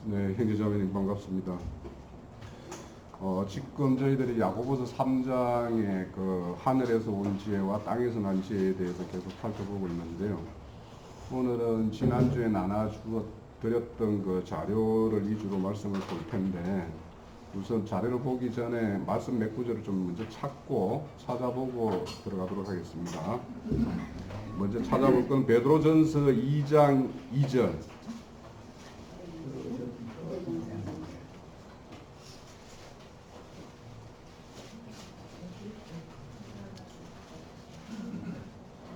네, 형제자매님 반갑습니다. 지금 저희들이 야고보서 3장의 그 하늘에서 온 지혜와 땅에서 난 지혜에 대해서 계속 살펴보고 있는데요. 오늘은 지난주에 드렸던 그 자료를 위주로 말씀을 볼 텐데, 우선 자료를 보기 전에 말씀 몇 구절을 좀 먼저 찾아보고 들어가도록 하겠습니다. 먼저 찾아볼 건 베드로전서 2장 2절.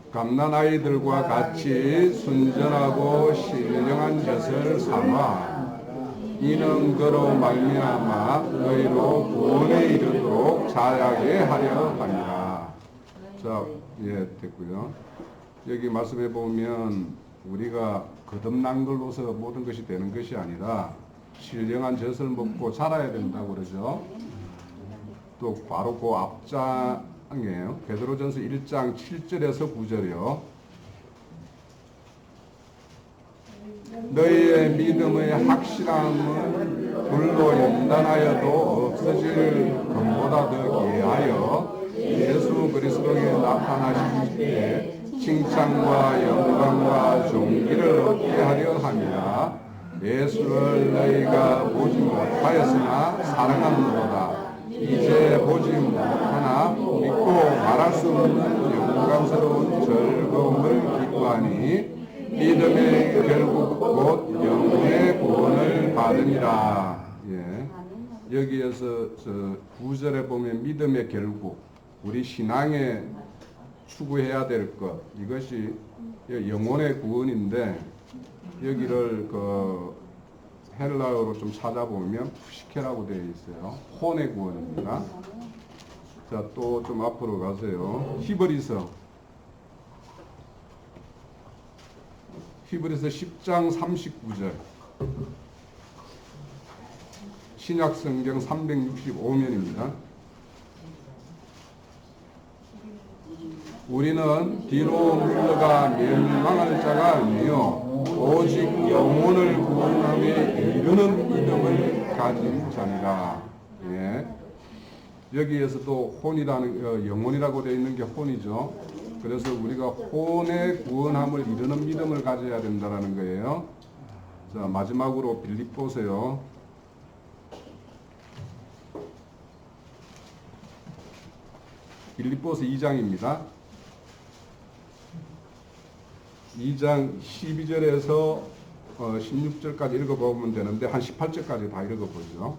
갓난아이들과 같이 순전하고 신령한 젖을 삼아 이는 그로 말미암아 너희로 구원에 이르도록 자라게 하려 함이라. 자, 예, 됐고요. 여기 말씀해 보면 우리가 거듭난 걸로서 모든 것이 되는 것이 아니라 신령한 젖을 먹고 자라야 된다고 그러죠. 또 바로 그 앞장이에요. 베드로전서 1장 7절에서 9절이요. 너희의 믿음의 확실함은 불로 연단하여도 없어질 것보다 더 귀하여 예수 그리스도에 나타나실 때 칭찬과 영광과 존귀를 얻게 하려 함이라. 예수를 너희가 보지 못하였으나 사랑하는도다. 이제 보지 못하나 믿고 말할 수 없는 영광스러운 즐거움을 기뻐하니 믿음의 결국 곧 영혼의 구원을 받으니라. 예. 여기에서 9절에 보면 믿음의 결국, 우리 신앙에 추구해야 될 것, 이것이 영혼의 구원인데, 여기를 헬라어로 좀 찾아보면 푸시케라고 되어 있어요. 혼의 구원입니다. 자, 또 좀 앞으로 가세요. 히브리서 10장 39절. 신약성경 365면입니다. 우리는 뒤로 물러가 멸망할 자가 아니요 오직 영혼을 구원함에 이르는 믿음을 가진 자니라. 예. 여기에서도 혼이라는 영혼이라고 되어 있는 게 혼이죠. 그래서 우리가 혼의 구원함을 이루는 믿음을 가져야 된다는 거예요. 자, 마지막으로 빌립보서요. 빌립보서 2장입니다. 2장 12절에서 16절까지 읽어보면 되는데 한 18절까지 다 읽어보죠.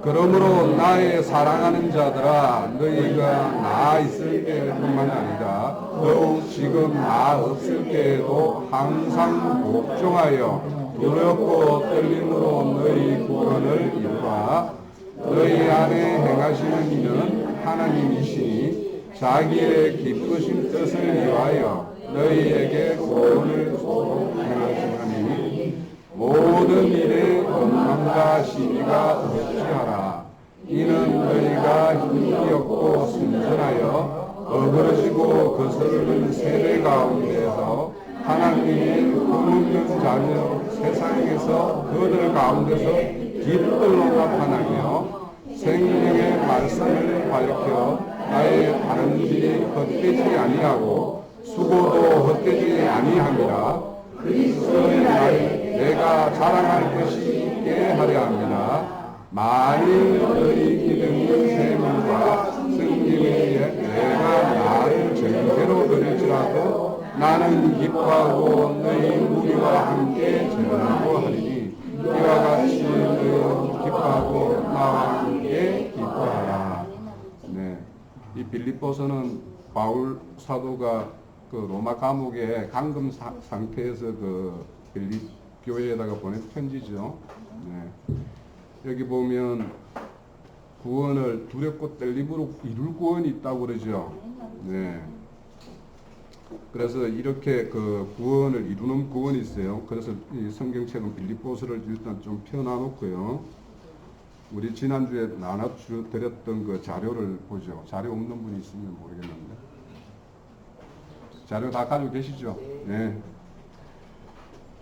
그러므로 나의 사랑하는 자들아, 너희가 나 있을 때뿐만 아니라 더욱 지금 나 없을 때에도 항상 복종하여 두렵고 떨림으로 너희 구원을 이루라. 너희 안에 행하시는 이는 하나님이시니 자기의 기쁘신 뜻을 위하여 너희에게 구원을 행하시니 모든 일에 원망과 시비가 없이 하라. 이는 너희가 힘이 없고 순전하여 어그러지고 거스르는 세대 가운데서 하나님의 흠없는 자녀 세상에서 그들 가운데서 깃들로 나타나며 생명의 말씀을 밝혀 나의 다른 일이 헛되지 아니하고 수고도 헛되지 아니함이라. 그리스도의 날 내가 자랑할 것이 있게 하려 합니다. 만일 너희 기능이 세물과 승림에 내가 나를 정죄로 드릴지라도 나는 기뻐하고 너희 무리와 함께 전하고 하리니 이와 같이 너희 기뻐하고 나와 함께 기뻐하라. 네, 이 빌립보서는 바울 사도가 로마 감옥에 감금 상태에서 빌립 교회에다가 보낸 편지죠. 네. 여기 보면 구원을 두렵고 떨림으로 이룰 구원이 있다고 그러죠. 네. 그래서 이렇게 구원을 이루는 구원이 있어요. 그래서 이 성경책은 빌립보서를 일단 좀 펴놔놓고요. 우리 지난주에 나눠드렸던 자료를 보죠. 자료 없는 분이 있으면 모르겠는데. 자료 다 가지고 계시죠? 네.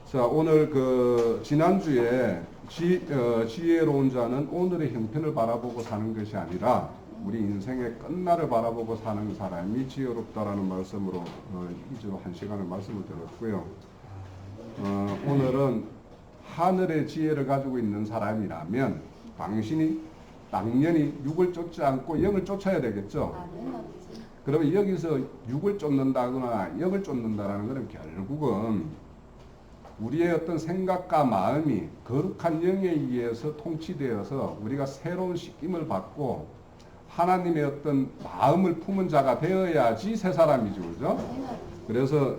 자, 오늘 그 지난주에 지혜로운 자는 오늘의 형편을 바라보고 사는 것이 아니라 우리 인생의 끝날을 바라보고 사는 사람이 지혜롭다라는 말씀으로 2주로 1시간을 말씀을 드렸고요. 오늘은 하늘의 지혜를 가지고 있는 사람이라면 당신이 당연히 육을 쫓지 않고 영을 쫓아야 되겠죠. 그러면 여기서 육을 쫓는다거나 영을 쫓는다라는 것은 결국은 우리의 어떤 생각과 마음이 거룩한 영에 의해서 통치되어서 우리가 새로운 씻김을 받고 하나님의 어떤 마음을 품은 자가 되어야지 새 사람이죠. 그죠? 그래서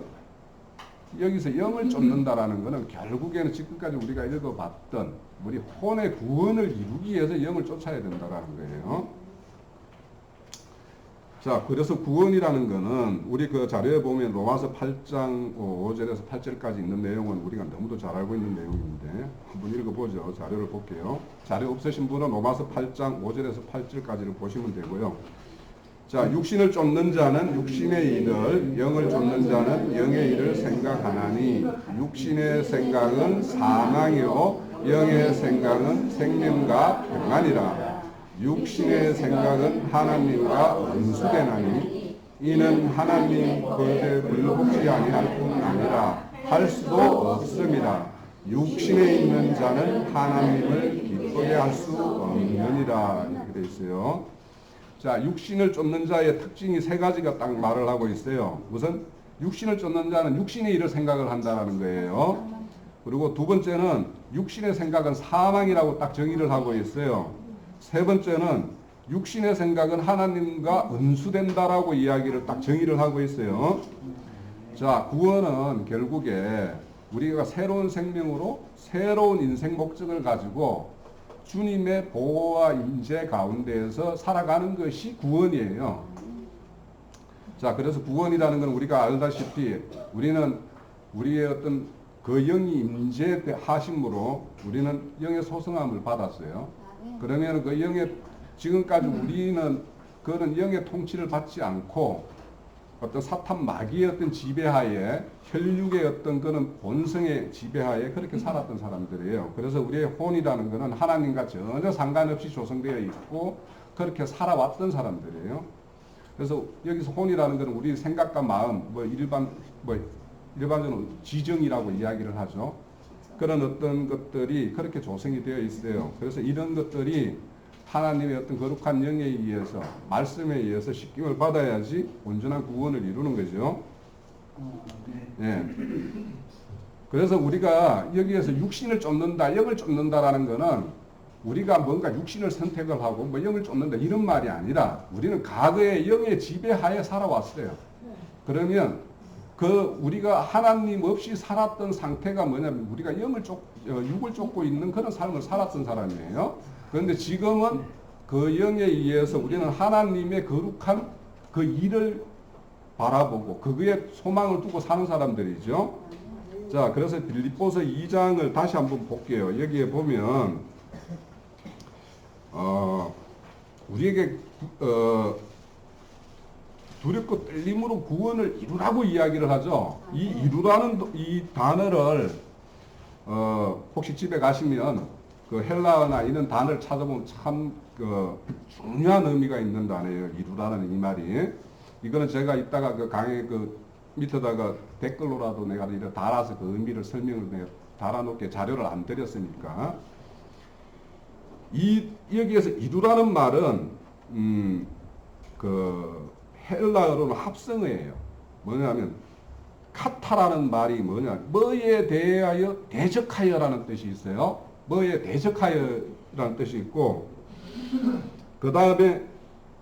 여기서 영을 쫓는다라는 것은 결국에는 지금까지 우리가 읽어봤던 우리 혼의 구원을 이루기 위해서 영을 쫓아야 된다라는 거예요. 자, 그래서 구원이라는 거는 우리 그 자료에 보면 로마서 8장 5절에서 8절까지 있는 내용은 우리가 너무도 잘 알고 있는 내용인데 한번 읽어보죠. 자료를 볼게요. 자료 없으신 분은 로마서 8장 5절에서 8절까지를 보시면 되고요. 자, 육신을 쫓는 자는 육신의 일을, 영을 쫓는 자는 영의 일을 생각하나니 육신의 생각은 사망이요 영의 생각은 생명과 평안이라. 육신의 생각은 하나님과 원수되나니 이는 하나님 볼때 불복지 아니할 뿐 아니라 할 수도 없습니다. 육신에 있는 자는 하나님을 기쁘게 할 수 없느니라. 이렇게 되어 있어요. 자, 육신을 쫓는 자의 특징이 세 가지가 딱 말을 하고 있어요. 우선 육신을 쫓는 자는 육신의 일을 생각을 한다는 거예요. 그리고 두 번째는 육신의 생각은 사망이라고 딱 정의를 하고 있어요. 세 번째는 육신의 생각은 하나님과 은수된다라고 이야기를 딱 정의를 하고 있어요. 자, 구원은 결국에 우리가 새로운 생명으로 새로운 인생 목적을 가지고 주님의 보호와 인재 가운데에서 살아가는 것이 구원이에요. 자, 그래서 구원이라는 건 우리가 알다시피 우리는 우리의 어떤 그 영이 임재하심으로 우리는 영의 소성함을 받았어요. 그러면 그 영의 지금까지 우리는 그런 영의 통치를 받지 않고 어떤 사탄 마귀의 어떤 지배하에 혈육의 어떤 그런 본성의 지배하에 그렇게 살았던 사람들이에요. 그래서 우리의 혼이라는 것은 하나님과 전혀 상관없이 조성되어 있고 그렇게 살아왔던 사람들이에요. 그래서 여기서 혼이라는 것은 우리 생각과 마음, 일반적으로 지정이라고 이야기를 하죠. 그런 어떤 것들이 그렇게 조성이 되어 있어요. 그래서 이런 것들이 하나님의 어떤 거룩한 영에 의해서 말씀에 의해서 씻김을 받아야지 온전한 구원을 이루는 거죠. 예. 그래서 우리가 여기에서 육신을 쫓는다, 영을 쫓는다라는 거는 우리가 뭔가 육신을 선택을 하고 뭐 영을 쫓는다 이런 말이 아니라 우리는 과거에 영의 지배하에 살아왔어요. 그러면 우리가 하나님 없이 살았던 상태가 뭐냐면 우리가 육을 쫓고 있는 그런 삶을 살았던 사람이에요. 그런데 지금은 그 영에 의해서 우리는 하나님의 거룩한 그 일을 바라보고 그거에 소망을 두고 사는 사람들이죠. 자, 그래서 빌립보서 2장을 다시 한번 볼게요. 여기에 보면 우리에게 두렵고 떨림으로 구원을 이루라고 이야기를 하죠. 이 이루라는 이 단어를 혹시 집에 가시면 그 헬라어나 이런 단어를 찾아보면 참 중요한 의미가 있는 단어예요. 이루라는 이 말이. 이거는 제가 이따가 그 강의 그 밑에다가 댓글로라도 내가 이렇게 달아서 그 의미를 설명을 내가 달아놓게 자료를 안 드렸으니까. 여기에서 이루라는 말은 헬라어로는 합성어예요. 뭐냐면 카타라는 말이 뭐에 대하여 대적하여라는 뜻이 있어요. 뭐에 대적하여라는 뜻이 있고 그 다음에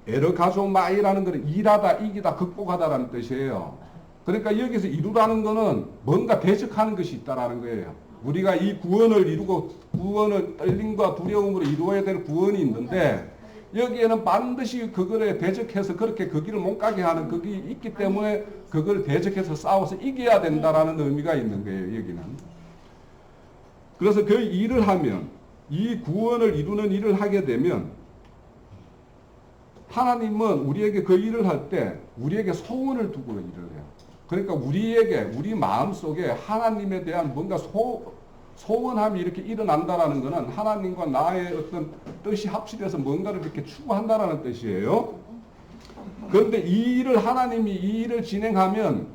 에르가조마이라는 것은 일하다, 이기다, 극복하다라는 뜻이에요. 그러니까 여기서 이루라는 것은 뭔가 대적하는 것이 있다라는 거예요. 우리가 이 구원을 이루고 구원을 떨림과 두려움으로 이루어야 될 구원이 있는데 여기에는 반드시 그거에 대적해서 그렇게 그 길을 못 가게 하는 그게 있기 때문에 그걸 대적해서 싸워서 이겨야 된다라는 의미가 있는 거예요. 여기는. 그래서 그 일을 하면 이 구원을 이루는 일을 하게 되면 하나님은 우리에게 그 일을 할 때 우리에게 소원을 두고 일을 해요. 그러니까 우리에게 우리 마음속에 하나님에 대한 뭔가 소원함이 이렇게 일어난다라는 것은 하나님과 나의 어떤 뜻이 합치돼서 뭔가를 이렇게 추구한다라는 뜻이에요. 그런데 이 일을 하나님이 이 일을 진행하면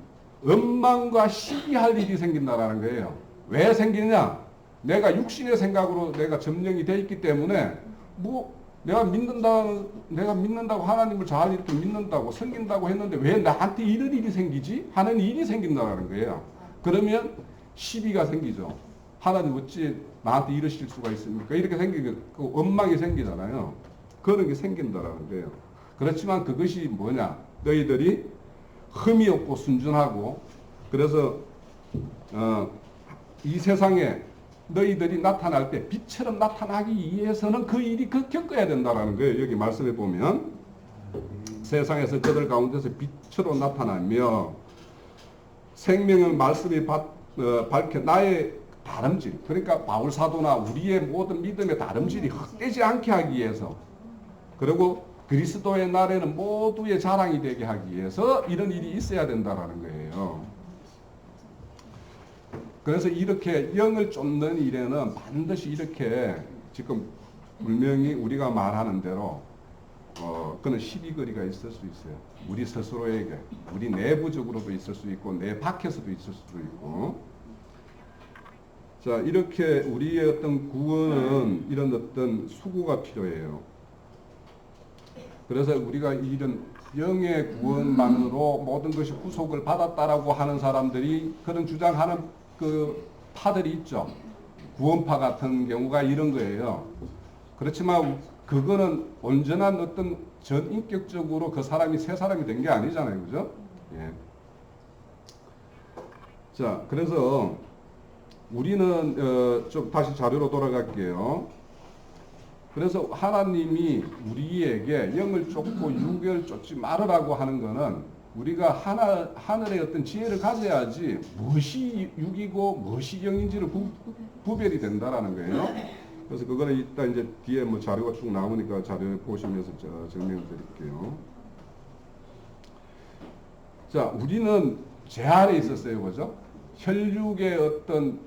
원망과 시기할 일이 생긴다라는 거예요. 왜 생기느냐? 내가 육신의 생각으로 내가 점령이 돼 있기 때문에 뭐 내가 믿는다고 하나님을 잘 이렇게 믿는다고 섬긴다고 했는데 왜 나한테 이런 일이 생기지? 하는 일이 생긴다라는 거예요. 그러면 시비가 생기죠. 하나님 어찌 나한테 이러실 수가 있습니까? 이렇게 생기고 그 원망이 생기잖아요. 그런 게 생긴다라는 거예요. 그렇지만 그것이 뭐냐? 너희들이 흠이 없고 순전하고 그래서 이 세상에 너희들이 나타날 때 빛처럼 나타나기 위해서는 그 일이 겪어야 된다라는 거예요. 여기 말씀해 보면 세상에서 저들 가운데서 빛으로 나타나며 생명의 말씀이 밝혀 나의 다름질, 그러니까 바울 사도나 우리의 모든 믿음의 다름질이 헛되지 않게 하기 위해서, 그리고 그리스도의 날에는 모두의 자랑이 되게 하기 위해서 이런 일이 있어야 된다라는 거예요. 그래서 이렇게 영을 쫓는 일에는 반드시 이렇게 지금 분명히 우리가 말하는 대로 그는 시비거리가 있을 수 있어요. 우리 스스로에게, 우리 내부적으로도 있을 수 있고 내 밖에서도 있을 수도 있고. 자, 이렇게 우리의 어떤 구원은 이런 어떤 수고가 필요해요. 그래서 우리가 이런 영의 구원만으로 모든 것이 구속을 받았다라고 하는 사람들이 그런 주장하는 그 파들이 있죠. 구원파 같은 경우가 이런 거예요. 그렇지만 그거는 온전한 어떤 전인격적으로 그 사람이 새 사람이 된 게 아니잖아요. 그죠? 예. 자, 그래서 우리는 좀 다시 자료로 돌아갈게요. 그래서 하나님이 우리에게 영을 쫓고 육을 쫓지 말으라고 하는 것은 우리가 하늘의 어떤 지혜를 가져야지 무엇이 육이고 무엇이 영인지를 구별이 된다라는 거예요. 그래서 그거는 이따 이제 뒤에 뭐 자료가 쭉 나오니까 자료 보시면서 증명을 드릴게요. 자, 우리는 제 아래에 있었어요. 그죠? 혈육의 어떤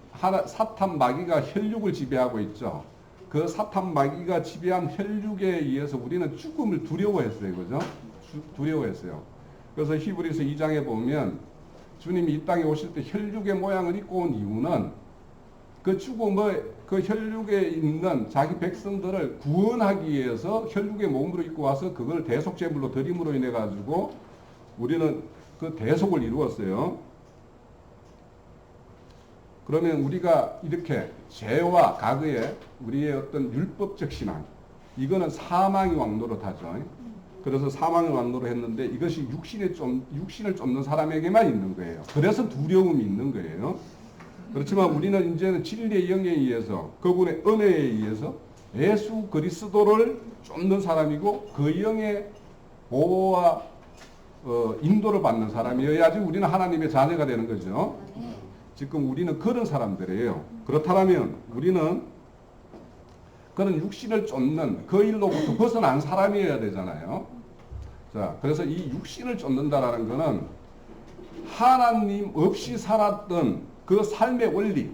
사탄 마귀가 혈육을 지배하고 있죠. 그 사탄 마귀가 지배한 혈육에 의해서 우리는 죽음을 두려워했어요. 그죠? 두려워했어요. 그래서 히브리서 2장에 보면 주님이 이 땅에 오실 때 혈육의 모양을 입고 온 이유는 그 죽음의 그 혈육에 있는 자기 백성들을 구원하기 위해서 혈육의 몸으로 입고 와서 그걸 대속제물로 드림으로 인해 가지고 우리는 그 대속을 이루었어요. 그러면 우리가 이렇게 죄와 과거에 우리의 어떤 율법적 신앙, 이거는 사망이 왕노릇하죠. 그래서 사망을 왕노로 했는데 이것이 육신을 쫓는 사람에게만 있는 거예요. 그래서 두려움이 있는 거예요. 그렇지만 우리는 이제는 진리의 영에 의해서 그분의 은혜에 의해서 예수 그리스도를 쫓는 사람이고 그 영의 보호와 인도를 받는 사람이어야지 우리는 하나님의 자녀가 되는 거죠. 지금 우리는 그런 사람들이에요. 그렇다면 우리는 그런 육신을 쫓는 그 일로부터 벗어난 사람이어야 되잖아요. 자, 그래서 이 육신을 쫓는다라는 것은 하나님 없이 살았던 그 삶의 원리.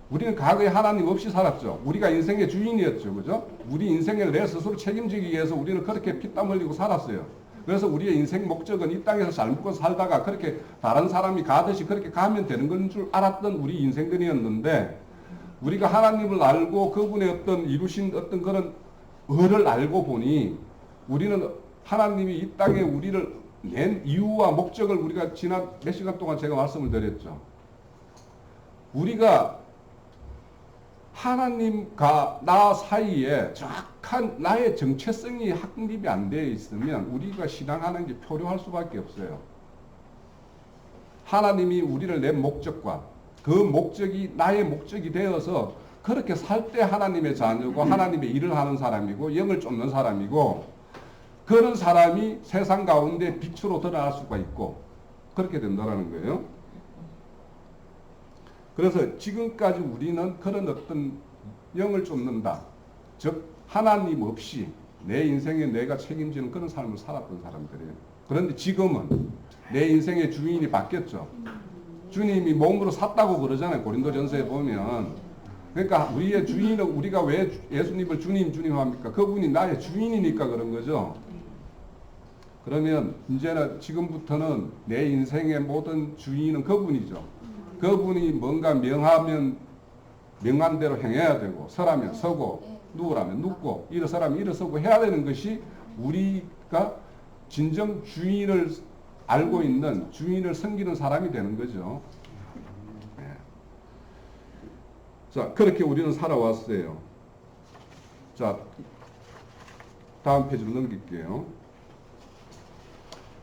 우리는 과거에 하나님 없이 살았죠. 우리가 인생의 주인이었죠. 그죠? 우리 인생을 내 스스로 책임지기 위해서 우리는 그렇게 피땀 흘리고 살았어요. 그래서 우리의 인생 목적은 이 땅에서 잘 먹고 살다가 그렇게 다른 사람이 가듯이 그렇게 가면 되는 건 줄 알았던 우리 인생들이었는데, 우리가 하나님을 알고 그분의 어떤 이루신 어떤 그런 의를 알고 보니 우리는 하나님이 이 땅에 우리를 낸 이유와 목적을 우리가 지난 몇 시간 동안 제가 말씀을 드렸죠. 우리가 하나님과 나 사이에 정확한 나의 정체성이 확립이 안 되어 있으면 우리가 신앙하는 게 표류할 수밖에 없어요. 하나님이 우리를 낸 목적과 그 목적이 나의 목적이 되어서 그렇게 살 때 하나님의 자녀고 하나님의 일을 하는 사람이고 영을 쫓는 사람이고, 그런 사람이 세상 가운데 빛으로 드러날 수가 있고 그렇게 된다는 거예요. 그래서 지금까지 우리는 그런 어떤 영을 쫓는다, 즉 하나님 없이 내 인생에 내가 책임지는 그런 삶을 살았던 사람들이에요. 그런데 지금은 내 인생의 주인이 바뀌었죠. 주님이 몸으로 샀다고 그러잖아요. 고린도전서에 보면. 그러니까 우리의 주인은, 우리가 왜 예수님을 주님 합니까? 그분이 나의 주인이니까 그런 거죠. 그러면 이제는 지금부터는 내 인생의 모든 주인은 그분이죠. 그분이 뭔가 명하면 명한 대로 행해야 되고, 서라면 서고, 누우라면 눕고, 일어서라면 일어서고 해야 되는 것이 우리가 진정 주인을 알고 있는, 주인을 섬기는 사람이 되는 거죠. 네. 자, 그렇게 우리는 살아왔어요. 자, 다음 페이지로 넘길게요.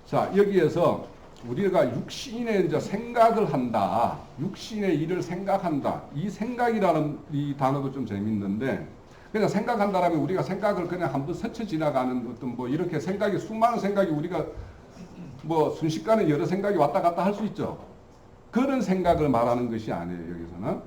자, 여기에서 우리가 육신의 이제 생각을 한다. 육신의 일을 생각한다. 이 생각이라는 이 단어도 좀 재밌는데, 그냥 생각한다라면 우리가 생각을 그냥 한번 스쳐 지나가는 어떤 뭐 이렇게 생각이, 수많은 생각이 우리가 뭐 순식간에 여러 생각이 왔다 갔다 할 수 있죠. 그런 생각을 말하는 것이 아니에요. 여기서는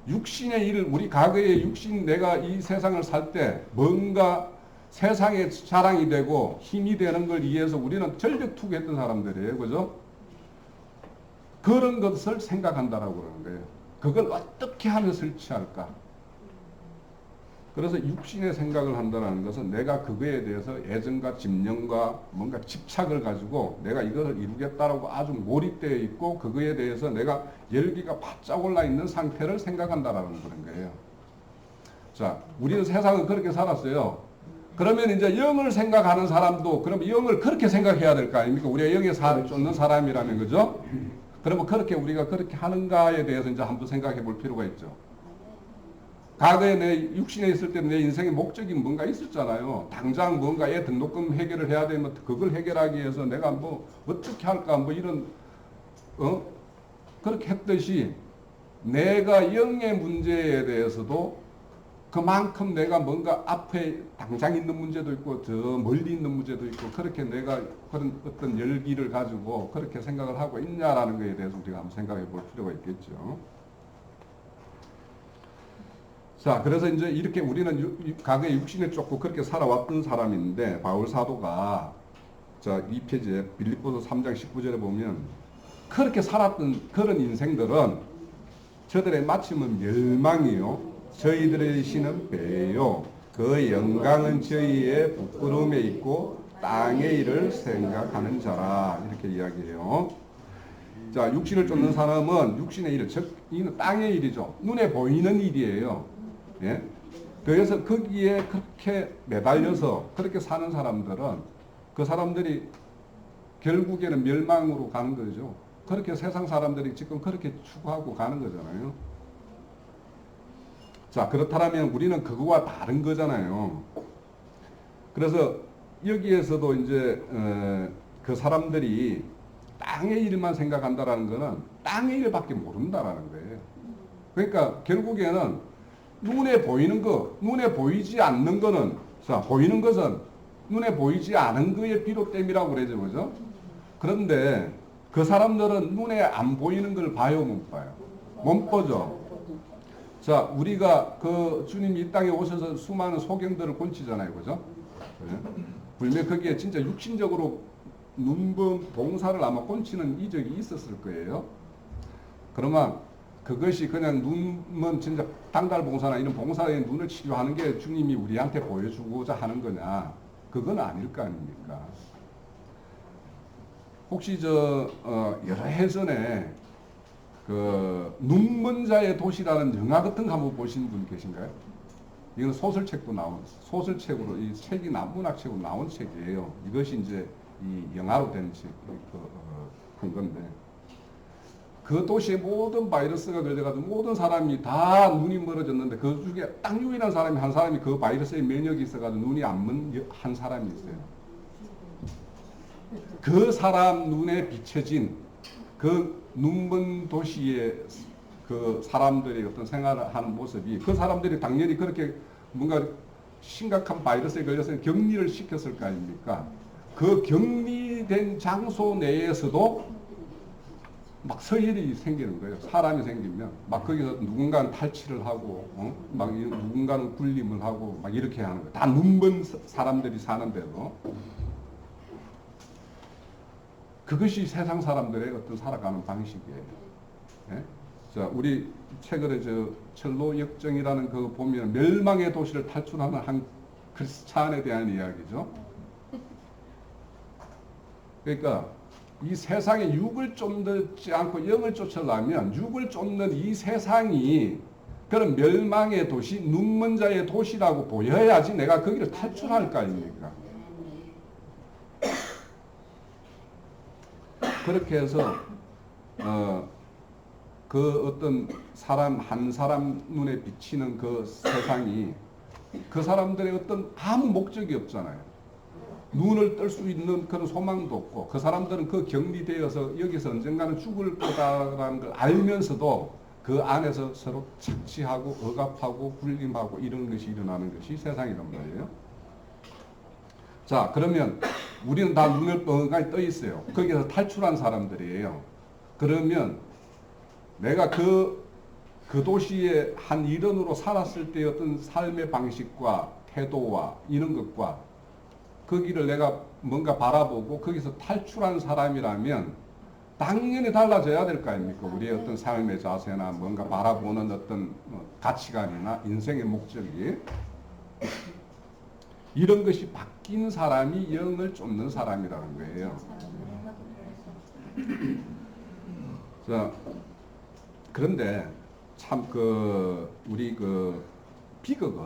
육신의 일을, 우리 과거의 육신, 내가 이 세상을 살 때 뭔가 세상에 자랑이 되고 힘이 되는 걸 위해서 우리는 전력 투구했던 사람들이에요. 그죠? 그런 것을 생각한다라고 그러는 거예요. 그걸 어떻게 하면 설치할까? 그래서 육신의 생각을 한다는 것은 내가 그거에 대해서 애정과 집념과 뭔가 집착을 가지고 내가 이것을 이루겠다라고 아주 몰입되어 있고, 그거에 대해서 내가 열기가 바짝 올라 있는 상태를 생각한다라는 그런 거예요. 자, 우리는 세상은 그렇게 살았어요. 그러면 이제 영을 생각하는 사람도, 그러면 영을 그렇게 생각해야 될 거 아닙니까? 우리가 영에 쫓는 사람이라면, 그죠? 그러면 그렇게 우리가 그렇게 하는가에 대해서 이제 한번 생각해 볼 필요가 있죠. 과거에 내 육신에 있을 때 내 인생의 목적이 뭔가 있었잖아요. 당장 뭔가 애 등록금 해결을 해야 되면 그걸 해결하기 위해서 내가 뭐 어떻게 할까 뭐 이런 그렇게 했듯이, 내가 영의 문제에 대해서도 그만큼 내가 뭔가 앞에 당장 있는 문제도 있고 저 멀리 있는 문제도 있고, 그렇게 내가 그런 어떤 열기를 가지고 그렇게 생각을 하고 있냐라는 것에 대해서 우리가 한번 생각해 볼 필요가 있겠죠. 자, 그래서 이제 이렇게 우리는 과거에 육신에 쫓고 그렇게 살아왔던 사람인데, 바울 사도가 자, 이 페이지에 빌립보서 3장 19절에 보면 그렇게 살았던 그런 인생들은 저들의 마침은 멸망이요, 저희들의 신은 배요, 그 영광은 저희의 부끄러움에 있고 땅의 일을 생각하는 자라, 이렇게 이야기해요. 자, 육신을 쫓는 사람은 육신의 일, 즉 이는 땅의 일이죠. 눈에 보이는 일이에요. 예? 그래서 거기에 그렇게 매달려서 그렇게 사는 사람들은, 그 사람들이 결국에는 멸망으로 가는 거죠. 그렇게 세상 사람들이 지금 그렇게 추구하고 가는 거잖아요. 자, 그렇다면 우리는 그거와 다른 거잖아요. 그래서 여기에서도 이제 그 사람들이 땅의 일만 생각한다라는 거는 땅의 일밖에 모른다라는 거예요. 그러니까 결국에는 눈에 보이는 거, 눈에 보이지 않는 거는, 자, 보이는 것은 눈에 보이지 않은 거에 비롯됨이라고 그러죠. 그죠? 그런데 그 사람들은 눈에 안 보이는 걸 봐요, 못 봐요? 못 보죠. 자, 우리가 그 주님이 이 땅에 오셔서 수많은 소경들을 곤치잖아요. 그죠? 분명 거기에 진짜 육신적으로 눈먼 봉사를 아마 곤치는 이적이 있었을 거예요. 그러면 그것이 그냥 눈먼 진짜 당달 봉사나 이런 봉사의 눈을 치료하는 게 주님이 우리한테 보여주고자 하는 거냐? 그건 아닐 거 아닙니까? 혹시 여러 해 전에 그 눈먼 자의 도시라는 영화 같은 거 한번 보신 분 계신가요? 이건 소설책도 나온, 소설책으로, 이 책이 문학책으로 나온 책이에요. 이것이 이제 이 영화로 된 책, 한 건데, 그 도시의 모든 바이러스가 걸려가지고 모든 사람이 다 눈이 멀어졌는데, 그 중에 딱 유일한 사람이, 한 사람이 그 바이러스에 면역이 있어가지고 눈이 안 먼 한 사람이 있어요. 그 사람 눈에 비춰진 그 눈먼 도시의 그 사람들의 어떤 생활을 하는 모습이, 그 사람들이 당연히 그렇게 뭔가 심각한 바이러스에 걸려서 격리를 시켰을 거 아닙니까? 그 격리된 장소 내에서도 막 서열이 생기는 거예요. 사람이 생기면 막 거기서 누군가는 탈취를 하고, 막 누군가는 굴림을 하고 막 이렇게 하는 거예요. 다 눈먼 사람들이 사는데도. 그것이 세상 사람들의 어떤 살아가는 방식이에요. 예? 자, 우리 최근에 철로 역정이라는 거 보면 멸망의 도시를 탈출하는 한 크리스찬에 대한 이야기죠. 그러니까 이 세상에 육을 쫓지 않고 영을 쫓으려면 육을 쫓는 이 세상이 그런 멸망의 도시, 눈먼 자의 도시라고 보여야지 내가 거기를 탈출할 거 아닙니까? 그렇게 해서 그 어떤 사람 한 사람 눈에 비치는 그 세상이 그 사람들의 어떤 아무 목적이 없잖아요. 눈을 뜰 수 있는 그런 소망도 없고 그 사람들은 그 격리되어서 여기서 언젠가는 죽을 거다라는 걸 알면서도 그 안에서 서로 착취하고 억압하고 불림하고 이런 것이 일어나는 것이 세상이란 말이에요. 자, 그러면 우리는 다 눈을 뻥하니 떠 있어요. 거기서 탈출한 사람들이에요. 그러면 내가 그 도시의 한 일원으로 살았을 때의 어떤 삶의 방식과 태도와 이런 것과 거기를 내가 뭔가 바라보고 거기서 탈출한 사람이라면 당연히 달라져야 될 거 아닙니까? 우리의 어떤 삶의 자세나 뭔가 바라보는 어떤 가치관이나 인생의 목적이 이런 것이 바뀐 사람이 영을 쫓는 사람이라는 거예요. 자, 그런데 참 우리 비극은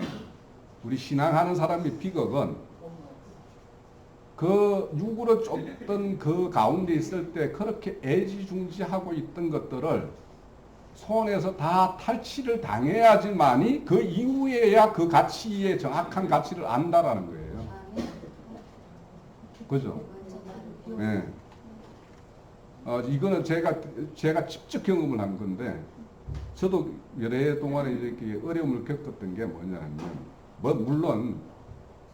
우리 신앙하는 사람의 비극은 그 육으로 쫓던 그 가운데 있을 때 그렇게 애지중지하고 있던 것들을 손에서 다 탈취를 당해야지만이 그 이후에야 그 가치의 정확한 가치를 안다라는 거예요. 그죠? 네. 이거는 제가 직접 경험을 한 건데, 저도 여러 해 동안에 이렇게 어려움을 겪었던 게 뭐냐면, 물론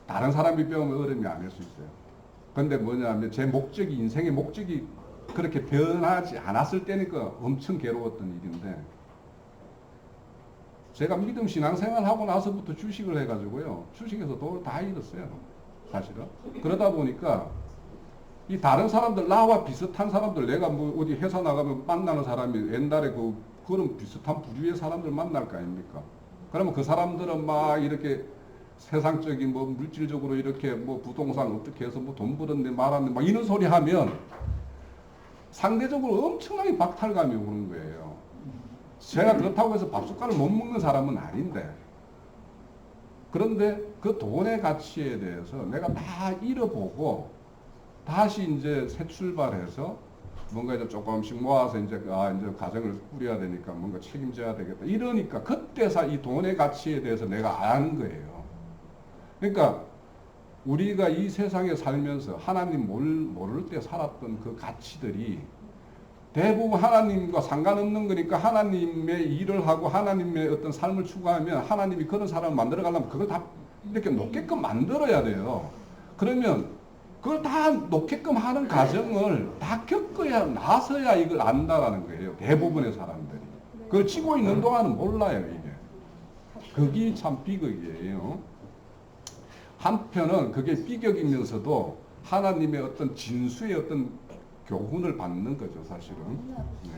다른 사람이 배우면 어려움이 아닐 수 있어요. 근데 뭐냐면 제 목적이, 인생의 목적이 그렇게 변하지 않았을 때니까 엄청 괴로웠던 일인데, 제가 믿음 신앙생활 하고 나서부터 주식을 해가지고요, 주식에서 돈을 다 잃었어요, 사실은. 그러다 보니까 이 다른 사람들, 나와 비슷한 사람들, 내가 뭐 어디 회사 나가면 만나는 사람이 옛날에 그런 비슷한 부류의 사람들 만날 거 아닙니까? 그러면 그 사람들은 막 이렇게 세상적인 뭐 물질적으로 이렇게 뭐 부동산 어떻게 해서 뭐 돈 벌었네 말았네 막 이런 소리 하면 상대적으로 엄청나게 박탈감이 오는 거예요. 제가 그렇다고 해서 밥숟가락을 못 먹는 사람은 아닌데, 그런데 그 돈의 가치에 대해서 내가 다 잃어보고 다시 이제 새 출발해서 뭔가 이제 조금씩 모아서 이제 이제 가정을 꾸려야 되니까 뭔가 책임져야 되겠다. 이러니까 그때서 이 돈의 가치에 대해서 내가 아는 거예요. 그러니까 우리가 이 세상에 살면서 하나님 모를 때 살았던 그 가치들이 대부분 하나님과 상관없는 거니까 하나님의 일을 하고 하나님의 어떤 삶을 추구하면 하나님이 그런 사람을 만들어 가려면 그걸 다 이렇게 놓게끔 만들어야 돼요. 그러면 그걸 다 놓게끔 하는 과정을 다 겪어야 나서야 이걸 안다라는 거예요. 대부분의 사람들이. 그걸 치고 있는 동안은 몰라요, 이게. 그게 참 비극이에요. 한편은 그게 비극이면서도 하나님의 어떤 진수의 어떤 교훈을 받는 거죠, 사실은. 네.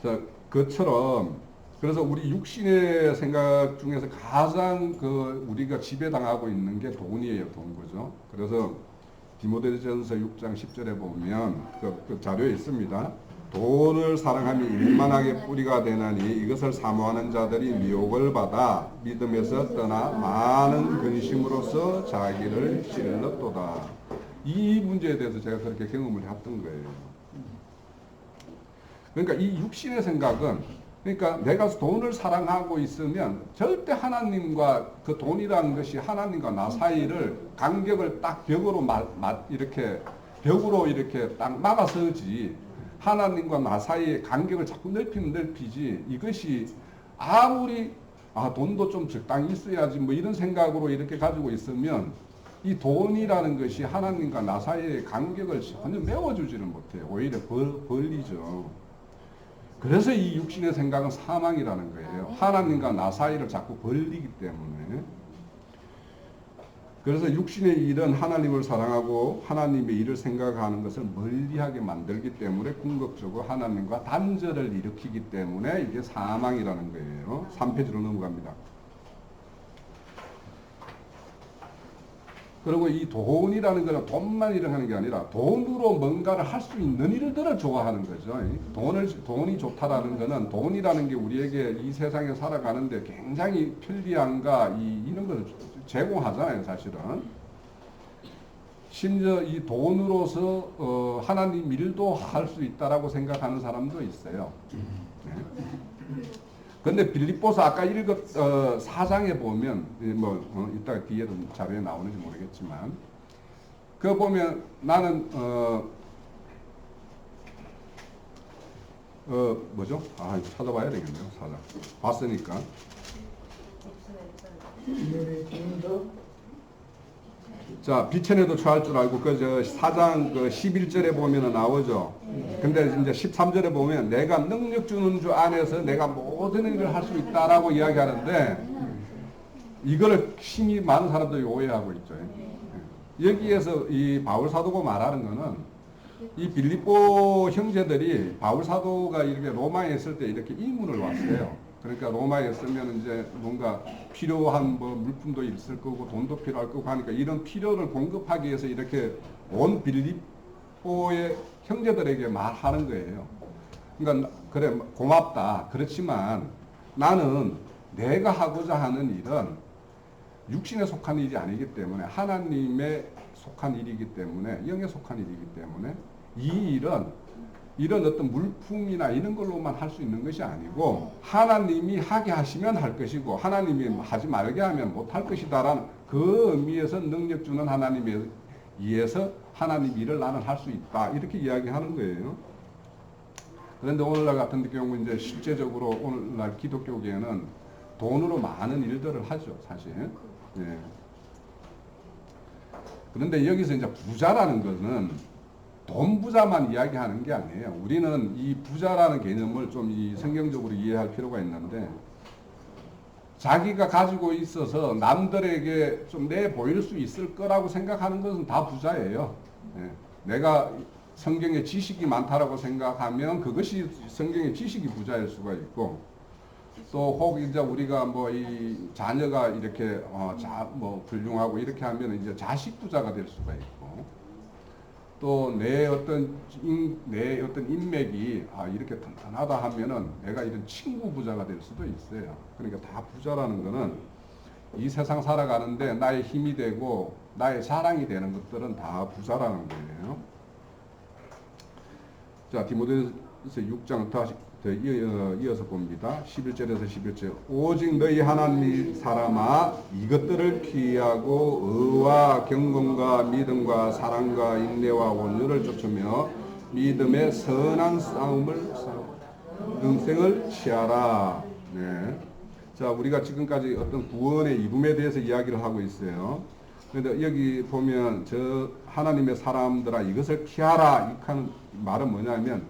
자, 그처럼 그래서 우리 육신의 생각 중에서 가장 우리가 지배당하고 있는 게 돈이에요, 돈, 그죠? 그래서 디모데전서 6장 10절에 보면 그 자료에 있습니다. 돈을 사랑하며 일만하게 뿌리가 되나니 이것을 사모하는 자들이 미혹을 받아 믿음에서 떠나 많은 근심으로서 자기를 찔렀도다. 이 문제에 대해서 제가 그렇게 경험을 했던 거예요. 그러니까 이 육신의 생각은, 그러니까 내가 돈을 사랑하고 있으면 절대 하나님과 그 돈이라는 것이 하나님과 나 사이를 간격을 딱 벽으로 이렇게 딱 막아서지, 하나님과 나 사이의 간격을 자꾸 넓히면 넓히지, 이것이 아무리 돈도 좀 적당히 있어야지 뭐 이런 생각으로 이렇게 가지고 있으면 이 돈이라는 것이 하나님과 나 사이의 간격을 전혀 메워주지를 못해요. 오히려 벌리죠. 그래서 이 육신의 생각은 사망이라는 거예요. 하나님과 나 사이를 자꾸 벌리기 때문에. 그래서 육신의 일은 하나님을 사랑하고 하나님의 일을 생각하는 것을 멀리하게 만들기 때문에 궁극적으로 하나님과 단절을 일으키기 때문에 이게 사망이라는 거예요. 3페이지로 넘어갑니다. 그리고 이 돈이라는 것은 돈만 일하는 게 아니라 돈으로 뭔가를 할 수 있는 일들을 좋아하는 거죠. 돈이 좋다라는 것은 돈이라는 게 우리에게 이 세상에 살아가는데 굉장히 편리함과 이런 것을 제공하잖아요, 사실은. 심지어 이 돈으로서 하나님 일도 할 수 있다라고 생각하는 사람도 있어요. 근데 빌립보서 아까 읽었 4장에 보면 이따가 뒤에도 자료에 나오는지 모르겠지만 그거 보면 나는 뭐죠? 찾아봐야 되겠네요. 4장 봤으니까. 자, 비천에도 처할 줄 알고 그 4장 11절에 보면은 나오죠. 근데 이제 13절에 보면 내가 능력 주는 주 안에서 내가 모든 일을 할 수 있다라고 이야기하는데 이거를 심히 많은 사람들이 오해하고 있죠. 여기에서 이 바울 사도가 말하는 거는 이 빌립보 형제들이 바울 사도가 이렇게 로마에 있을 때 이렇게 이문을 왔어요. 그러니까 로마에 있으면 이제 뭔가 필요한 물품도 있을 거고 돈도 필요할 거고 하니까 이런 필요를 공급하기 위해서 이렇게 온 빌립보의 형제들에게 말하는 거예요. 그러니까 그래 고맙다. 그렇지만 나는 내가 하고자 하는 일은 육신에 속한 일이 아니기 때문에 하나님에 속한 일이기 때문에 영에 속한 일이기 때문에 이 일은 이런 어떤 물품이나 이런 걸로만 할 수 있는 것이 아니고 하나님이 하게 하시면 할 것이고 하나님이 하지 말게 하면 못 할 것이다라는 그 의미에서 능력 주는 하나님에 의해서 하나님 일을 나는 할 수 있다 이렇게 이야기하는 거예요. 그런데 오늘날 같은 경우 이제 실제적으로 오늘날 기독교계에는 돈으로 많은 일들을 하죠, 사실. 예. 그런데 여기서 이제 부자라는 것은 돈 부자만 이야기하는 게 아니에요. 우리는 이 부자라는 개념을 좀 성경적으로 이해할 필요가 있는데 자기가 가지고 있어서 남들에게 좀 내보일 수 있을 거라고 생각하는 것은 다 부자예요. 예. 내가 성경에 지식이 많다라고 생각하면 그것이 성경의 지식이 부자일 수가 있고 또 혹 이제 우리가 이 자녀가 이렇게 훌륭하고 이렇게 하면 이제 자식 부자가 될 수가 있고 또 내 어떤 인맥이 이렇게 튼튼하다 하면은 내가 이런 친구 부자가 될 수도 있어요. 그러니까 다 부자라는 거는 이 세상 살아가는데 나의 힘이 되고 나의 자랑이 되는 것들은 다 부자라는 거예요. 자, 디모데후서 6장 다시 이어서 봅니다. 11절에서 11절. 오직 너희 하나님 사람아 이것들을 피하고 의와 경건과 믿음과 사랑과 인내와 온유를 쫓으며 믿음의 선한 싸움을 영생을 취하라. 네. 자, 우리가 지금까지 어떤 구원의 이름에 대해서 이야기를 하고 있어요. 그런데 여기 보면 저 하나님의 사람들아 이것을 피하라 이 말은 뭐냐면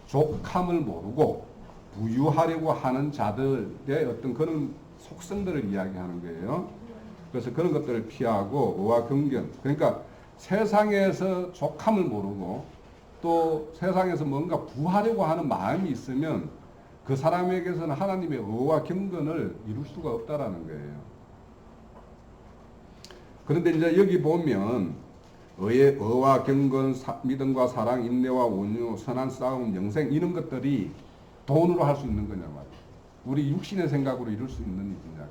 족함을 모르고 부유하려고 하는 자들의 어떤 그런 속성들을 이야기하는 거예요. 그래서 그런 것들을 피하고 의와 경건. 그러니까 세상에서 족함을 모르고 또 세상에서 뭔가 부하려고 하는 마음이 있으면 그 사람에게서는 하나님의 의와 경건을 이룰 수가 없다라는 거예요. 그런데 이제 여기 보면 의와 경건, 믿음과 사랑, 인내와 온유, 선한 싸움, 영생 이런 것들이 돈으로 할 수 있는 거냐 말이야. 우리 육신의 생각으로 이룰 수 있는 일이냐.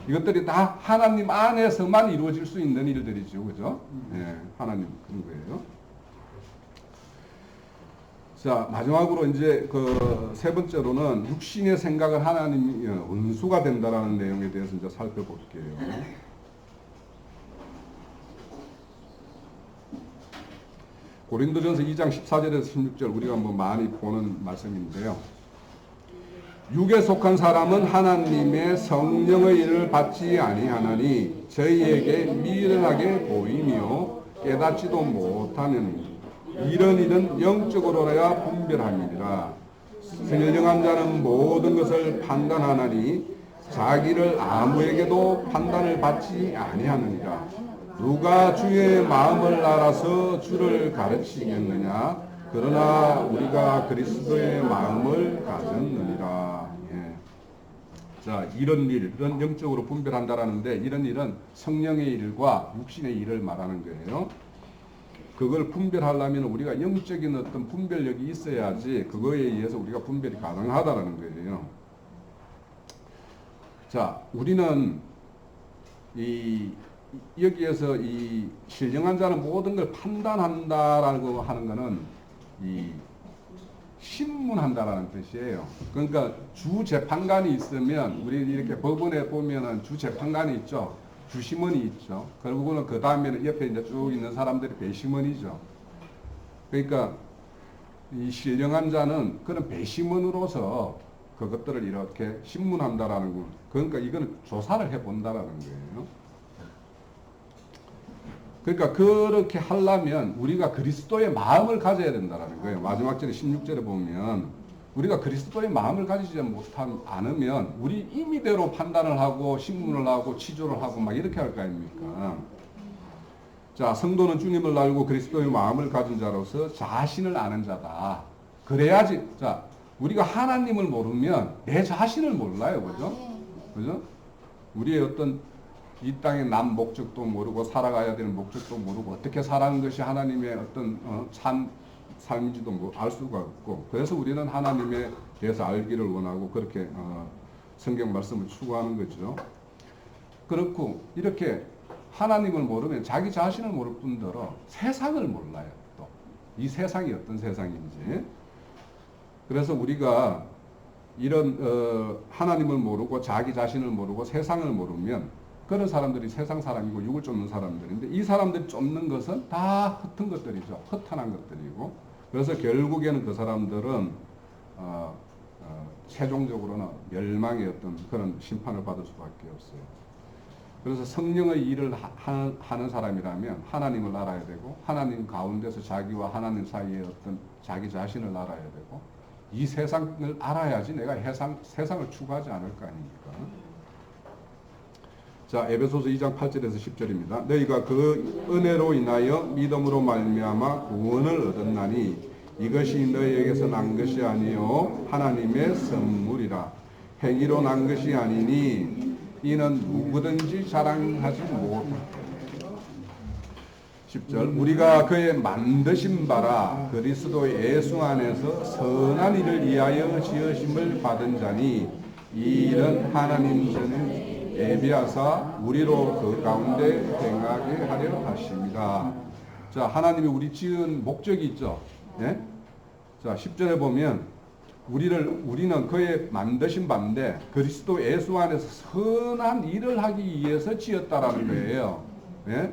이것들이 다 하나님 안에서만 이루어질 수 있는 일들이죠, 그죠? 예, 하나님 그런 거예요. 자, 마지막으로 이제 세 번째로는 육신의 생각을 하나님이 원수가 된다라는 내용에 대해서 이제 살펴볼게요. 고린도전서 2장 14절에서 16절 우리가 많이 보는 말씀인데요. 육에 속한 사람은 하나님의 성령의 일을 받지 아니하나니 저희에게 미련하게 보이며 깨닫지도 못하는 이런 일은 영적으로야 분별함이니라. 선량한 자는 모든 것을 판단하나니 자기를 아무에게도 판단을 받지 아니하느니라. 누가 주의 마음을 알아서 주를 가르치겠느냐? 그러나 우리가 그리스도의 마음을 가졌느니라. 예. 자, 이런 일은 영적으로 분별한다라는데 이런 일은 성령의 일과 육신의 일을 말하는 거예요. 그걸 분별하려면 우리가 영적인 어떤 분별력이 있어야지 그거에 의해서 우리가 분별이 가능하다라는 거예요. 자, 우리는 여기에서 이 신령한 자는 모든 걸 판단한다라고 하는 것은 이 신문한다라는 뜻이에요. 그러니까 주 재판관이 있으면 우리 이렇게 법원에 보면은 주 재판관이 있죠. 주심원이 있죠. 결국은 그 다음에는 옆에 이제 쭉 있는 사람들이 배심원이죠. 그러니까 이 신령한 자는 그런 배심원으로서 그것들을 이렇게 신문한다라는 거. 그러니까 이거는 조사를 해본다라는 거예요. 그러니까 그렇게 하려면 우리가 그리스도의 마음을 가져야 된다는 거예요. 마지막 절에 16절에 보면 우리가 그리스도의 마음을 가지지 않으면 우리 임의대로 판단을 하고 신문을 하고 치조를 하고 막 이렇게 할 거 아닙니까? 자, 성도는 주님을 알고 그리스도의 마음을 가진 자로서 자신을 아는 자다. 그래야지. 자, 우리가 하나님을 모르면 내 자신을 몰라요. 그죠? 그죠? 우리의 어떤 이 땅의 남 목적도 모르고 살아가야 되는 목적도 모르고 어떻게 살아가는 것이 하나님의 어떤 삶인지도 알 수가 없고 그래서 우리는 하나님에 대해서 알기를 원하고 그렇게 성경 말씀을 추구하는 거죠. 그렇고 이렇게 하나님을 모르면 자기 자신을 모를 뿐더러 세상을 몰라요. 또 이 세상이 어떤 세상인지. 그래서 우리가 이런 하나님을 모르고 자기 자신을 모르고 세상을 모르면 그런 사람들이 세상 사람이고 육을 쫓는 사람들인데 이 사람들이 쫓는 것은 다 흩은 것들이죠. 허탄한 것들이고 그래서 결국에는 그 사람들은 최종적으로는 멸망의 어떤 그런 심판을 받을 수밖에 없어요. 그래서 성령의 일을 하는 사람이라면 하나님을 알아야 되고 하나님 가운데서 자기와 하나님 사이에 어떤 자기 자신을 알아야 되고 이 세상을 알아야지 내가 세상을 추구하지 않을 거 아닙니까? 자, 에베소서 2장 8절에서 10절입니다. 너희가 그 은혜로 인하여 믿음으로 말미암아 구원을 얻었나니 이것이 너희에게서 난 것이 아니요 하나님의 선물이라. 행위로 난 것이 아니니 이는 누구든지 자랑하지 못하라. 10절 우리가 그의 만드신 바라 그리스도 예수 안에서 선한 일을 위하여 지으심을 받은 자니 이 일은 하나님 전에 예비하사 우리로 그 가운데 행하게 하려 하십니다. 자, 하나님이 우리 지은 목적이 있죠. 예? 자, 10절에 보면 우리는 그의 만드신 바인데 그리스도 예수 안에서 선한 일을 하기 위해서 지었다라는 거예요. 예?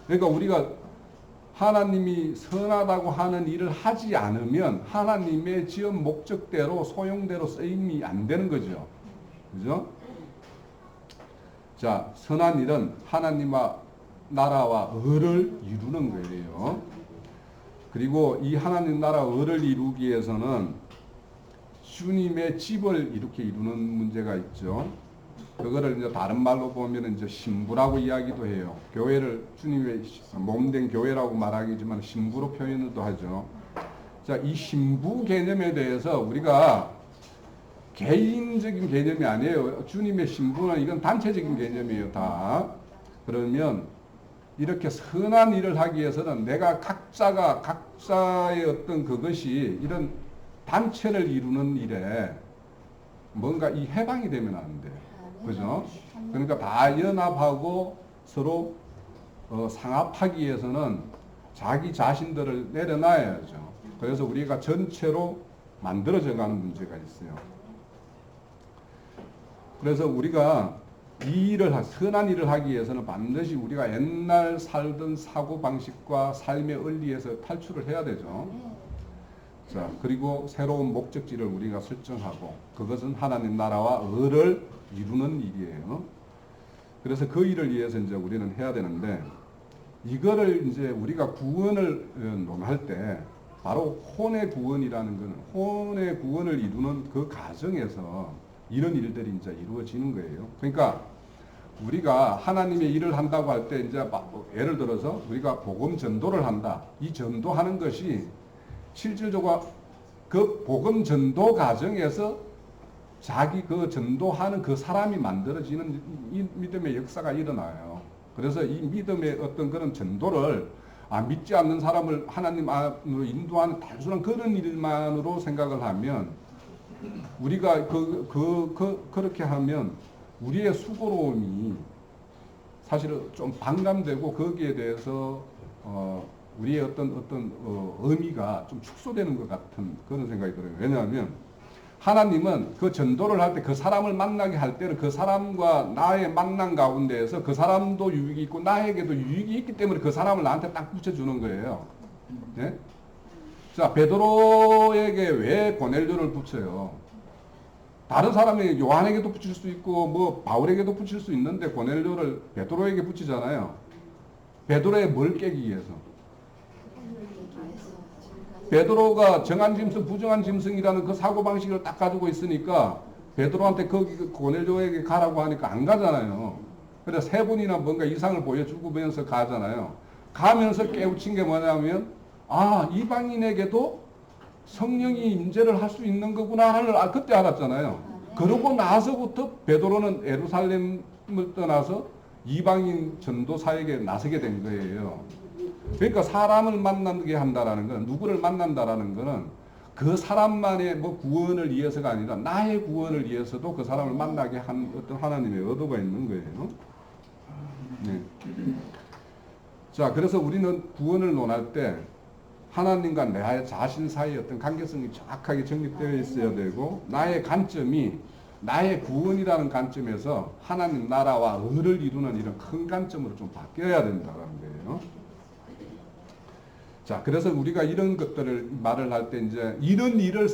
그러니까 우리가 하나님이 선하다고 하는 일을 하지 않으면 하나님의 지은 목적대로 소용대로 쓰임이 안 되는 거죠. 그죠? 자, 선한 일은 하나님과 나라와 의를 이루는 거예요. 그리고 이 하나님 나라 의를 이루기 위해서는 주님의 집을 이렇게 이루는 문제가 있죠. 그거를 이제 다른 말로 보면 이제 신부라고 이야기도 해요. 교회를 주님의 몸된 교회라고 말하기지만 신부로 표현도 하죠. 자, 이 신부 개념에 대해서 우리가 개인적인 개념이 아니에요. 주님의 신부는 이건 단체적인 개념이에요. 다. 그러면 이렇게 선한 일을 하기 위해서는 내가 각자의 어떤 그것이 이런 단체를 이루는 일에 뭔가 이 해방이 되면 안 돼요. 그죠? 그러니까 다 연합하고 서로 상합하기 위해서는 자기 자신들을 내려놔야죠. 그래서 우리가 전체로 만들어져 가는 문제가 있어요. 그래서 우리가 이 일을 선한 일을 하기 위해서는 반드시 우리가 옛날 살던 사고방식과 삶의 원리에서 탈출을 해야 되죠. 자, 그리고 새로운 목적지를 우리가 설정하고 그것은 하나님 나라와 의를 이루는 일이에요. 그래서 그 일을 위해서 이제 우리는 해야 되는데 이거를 이제 우리가 구원을 논할 때 바로 혼의 구원이라는 것은 혼의 구원을 이루는 그 과정에서 이런 일들이 이제 이루어지는 거예요. 그러니까 우리가 하나님의 일을 한다고 할 때 이제 예를 들어서 우리가 복음 전도를 한다. 이 전도하는 것이 실질적으로 그 복음 전도 과정에서 자기 그 전도하는 그 사람이 만들어지는 이 믿음의 역사가 일어나요. 그래서 이 믿음의 어떤 그런 전도를 믿지 않는 사람을 하나님 안으로 인도하는 단순한 그런 일만으로 생각을 하면 우리가 그렇게 하면 우리의 수고로움이 사실은 좀 반감되고 거기에 대해서 우리의 어떤 의미가 좀 축소되는 것 같은 그런 생각이 들어요. 왜냐하면 하나님은 그 전도를 할 때 그 사람을 만나게 할 때는 그 사람과 나의 만남 가운데에서 그 사람도 유익이 있고 나에게도 유익이 있기 때문에 그 사람을 나한테 딱 붙여주는 거예요. 네? 자, 베드로에게 왜 고넬료를 붙여요? 다른 사람에게 요한에게도 붙일 수 있고 뭐 바울에게도 붙일 수 있는데 고넬료를 베드로에게 붙이잖아요. 베드로의 뭘 깨기 위해서? 베드로가 정한 짐승, 부정한 짐승이라는 그 사고방식을 딱 가지고 있으니까 베드로한테 거기 고넬료에게 가라고 하니까 안 가잖아요. 그래서 세 번이나 뭔가 이상을 보여주면서 가잖아요. 가면서 깨우친 게 뭐냐면 이방인에게도 성령이 임재를 할 수 있는 거구나를 그때 알았잖아요. 그러고 나서부터 베드로는 예루살렘을 떠나서 이방인 전도사에게 나서게 된 거예요. 그러니까 사람을 만나게 한다라는 건, 누구를 만난다라는 거는 그 사람만의 뭐 구원을 위해서가 아니라 나의 구원을 위해서도 그 사람을 만나게 한 어떤 하나님의 의도가 있는 거예요. 네. 자, 그래서 우리는 구원을 논할 때 하나님과 내 자신 사이의 어떤 관계성이 정확하게 정립되어 있어야 되고, 나의 관점이 나의 구원이라는 관점에서 하나님 나라와 의를 이루는 이런 큰 관점으로 좀 바뀌어야 된다는 거예요. 자, 그래서 우리가 이런 것들을 말을 할 때 이제 이런 일을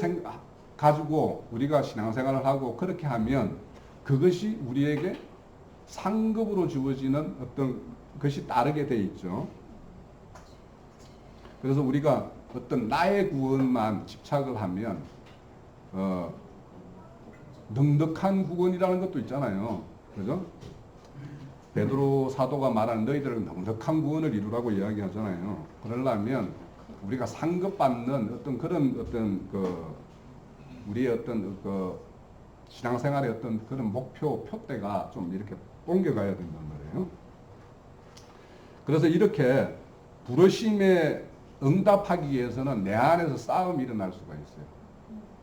가지고 우리가 신앙생활을 하고 그렇게 하면 그것이 우리에게 상급으로 주어지는 어떤 것이 따르게 돼 있죠. 그래서 우리가 어떤 나의 구원만 집착을 하면 넉넉한 구원이라는 것도 있잖아요. 그죠? 베드로 사도가 말하는 너희들은 넉넉한 구원을 이루라고 이야기하잖아요. 그러려면 우리가 상급받는 어떤 그런 우리의 어떤 신앙생활의 어떤 그런 표대가 좀 이렇게 옮겨가야 된단 말이에요. 그래서 이렇게 부르심에 응답하기 위해서는 내 안에서 싸움이 일어날 수가 있어요.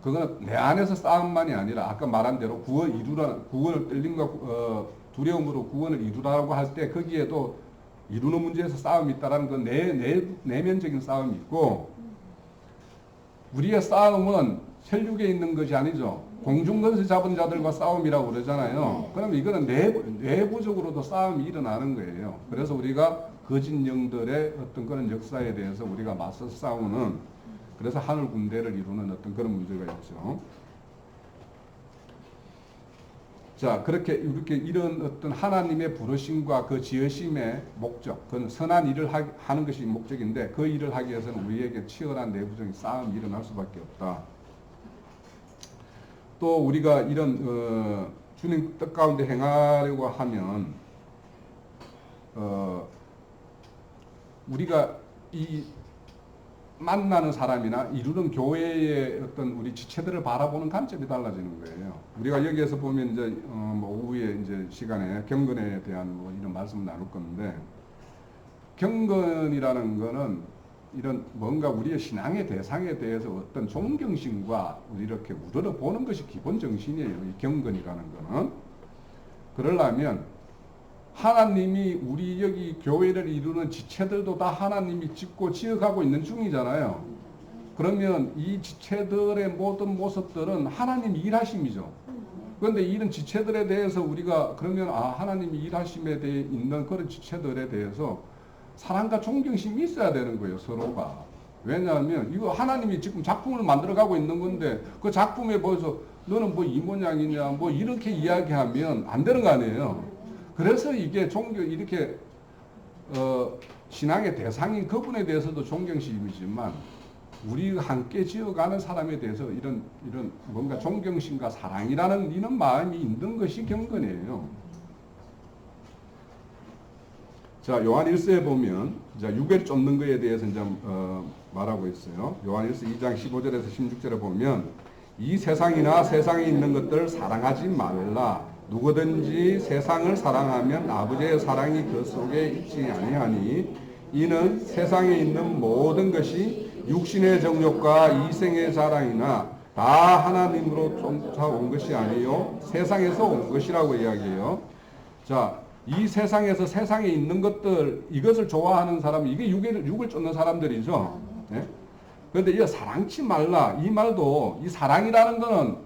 그건 내 안에서 싸움만이 아니라 아까 말한 대로 구원을 떨림과 두려움으로 구원을 이루라고 할 때 거기에도 이루는 문제에서 싸움이 있다라는 건 내면적인 싸움이 있고, 우리의 싸움은 혈육에 있는 것이 아니죠. 공중권세 잡은 자들과 싸움이라고 그러잖아요. 그럼 이거는 내부적으로도 싸움이 일어나는 거예요. 그래서 우리가 거짓 영들의 어떤 그런 역사에 대해서 우리가 맞서 싸우는, 그래서 하늘 군대를 이루는 어떤 그런 문제가 있죠. 자, 이렇게 이런 어떤 하나님의 부르심과 그 지으심의 목적, 그건 선한 일을 하는 것이 목적인데 그 일을 하기 위해서는 우리에게 치열한 내부적인 싸움이 일어날 수밖에 없다. 또 우리가 이런 주님 뜻 가운데 행하려고 하면 우리가 이 만나는 사람이나 이루는 교회의 어떤 우리 지체들을 바라보는 관점이 달라지는 거예요. 우리가 여기에서 보면 이제 오후에 이제 시간에 경건에 대한 뭐 이런 말씀을 나눌 건데, 경건이라는 거는 이런 뭔가 우리의 신앙의 대상에 대해서 어떤 존경심과 이렇게 우러러 보는 것이 기본 정신이에요. 이 경건이라는 거는. 그러려면 하나님이 우리 여기 교회를 이루는 지체들도 다 하나님이 짓고 지어가고 있는 중이잖아요. 그러면 이 지체들의 모든 모습들은 하나님이 일하심이죠. 그런데 이런 지체들에 대해서 우리가 그러면 하나님이 일하심에 대해 있는 그런 지체들에 대해서 사랑과 존경심이 있어야 되는 거예요, 서로가. 왜냐하면 이거 하나님이 지금 작품을 만들어가고 있는 건데 그 작품에 보여서 너는 뭐 이 모양이냐 뭐 이렇게 이야기하면 안 되는 거 아니에요. 그래서 이게 이렇게 신앙의 대상인 그분에 대해서도 존경심이지만 우리가 함께 지어가는 사람에 대해서 이런 뭔가 존경심과 사랑이라는 이런 마음이 있는 것이 경건이에요. 자, 요한 1서에 보면 자, 유괴를 쫓는 것에 대해서 이제 말하고 있어요. 요한 1서 2장 15절에서 16절에 보면 이 세상이나 세상에 있는 것들을 사랑하지 말라. 누구든지 세상을 사랑하면 아버지의 사랑이 그 속에 있지 아니하니 이는 세상에 있는 모든 것이 육신의 정욕과 이생의 자랑이나 다 하나님으로 쫓아온 것이 아니요 세상에서 온 것이라고 이야기해요. 자, 이 세상에서 세상에 있는 것들 이것을 좋아하는 사람 이게 육을 쫓는 사람들이죠. 네? 그런데 이 사랑치 말라 이 말도 이 사랑이라는 거는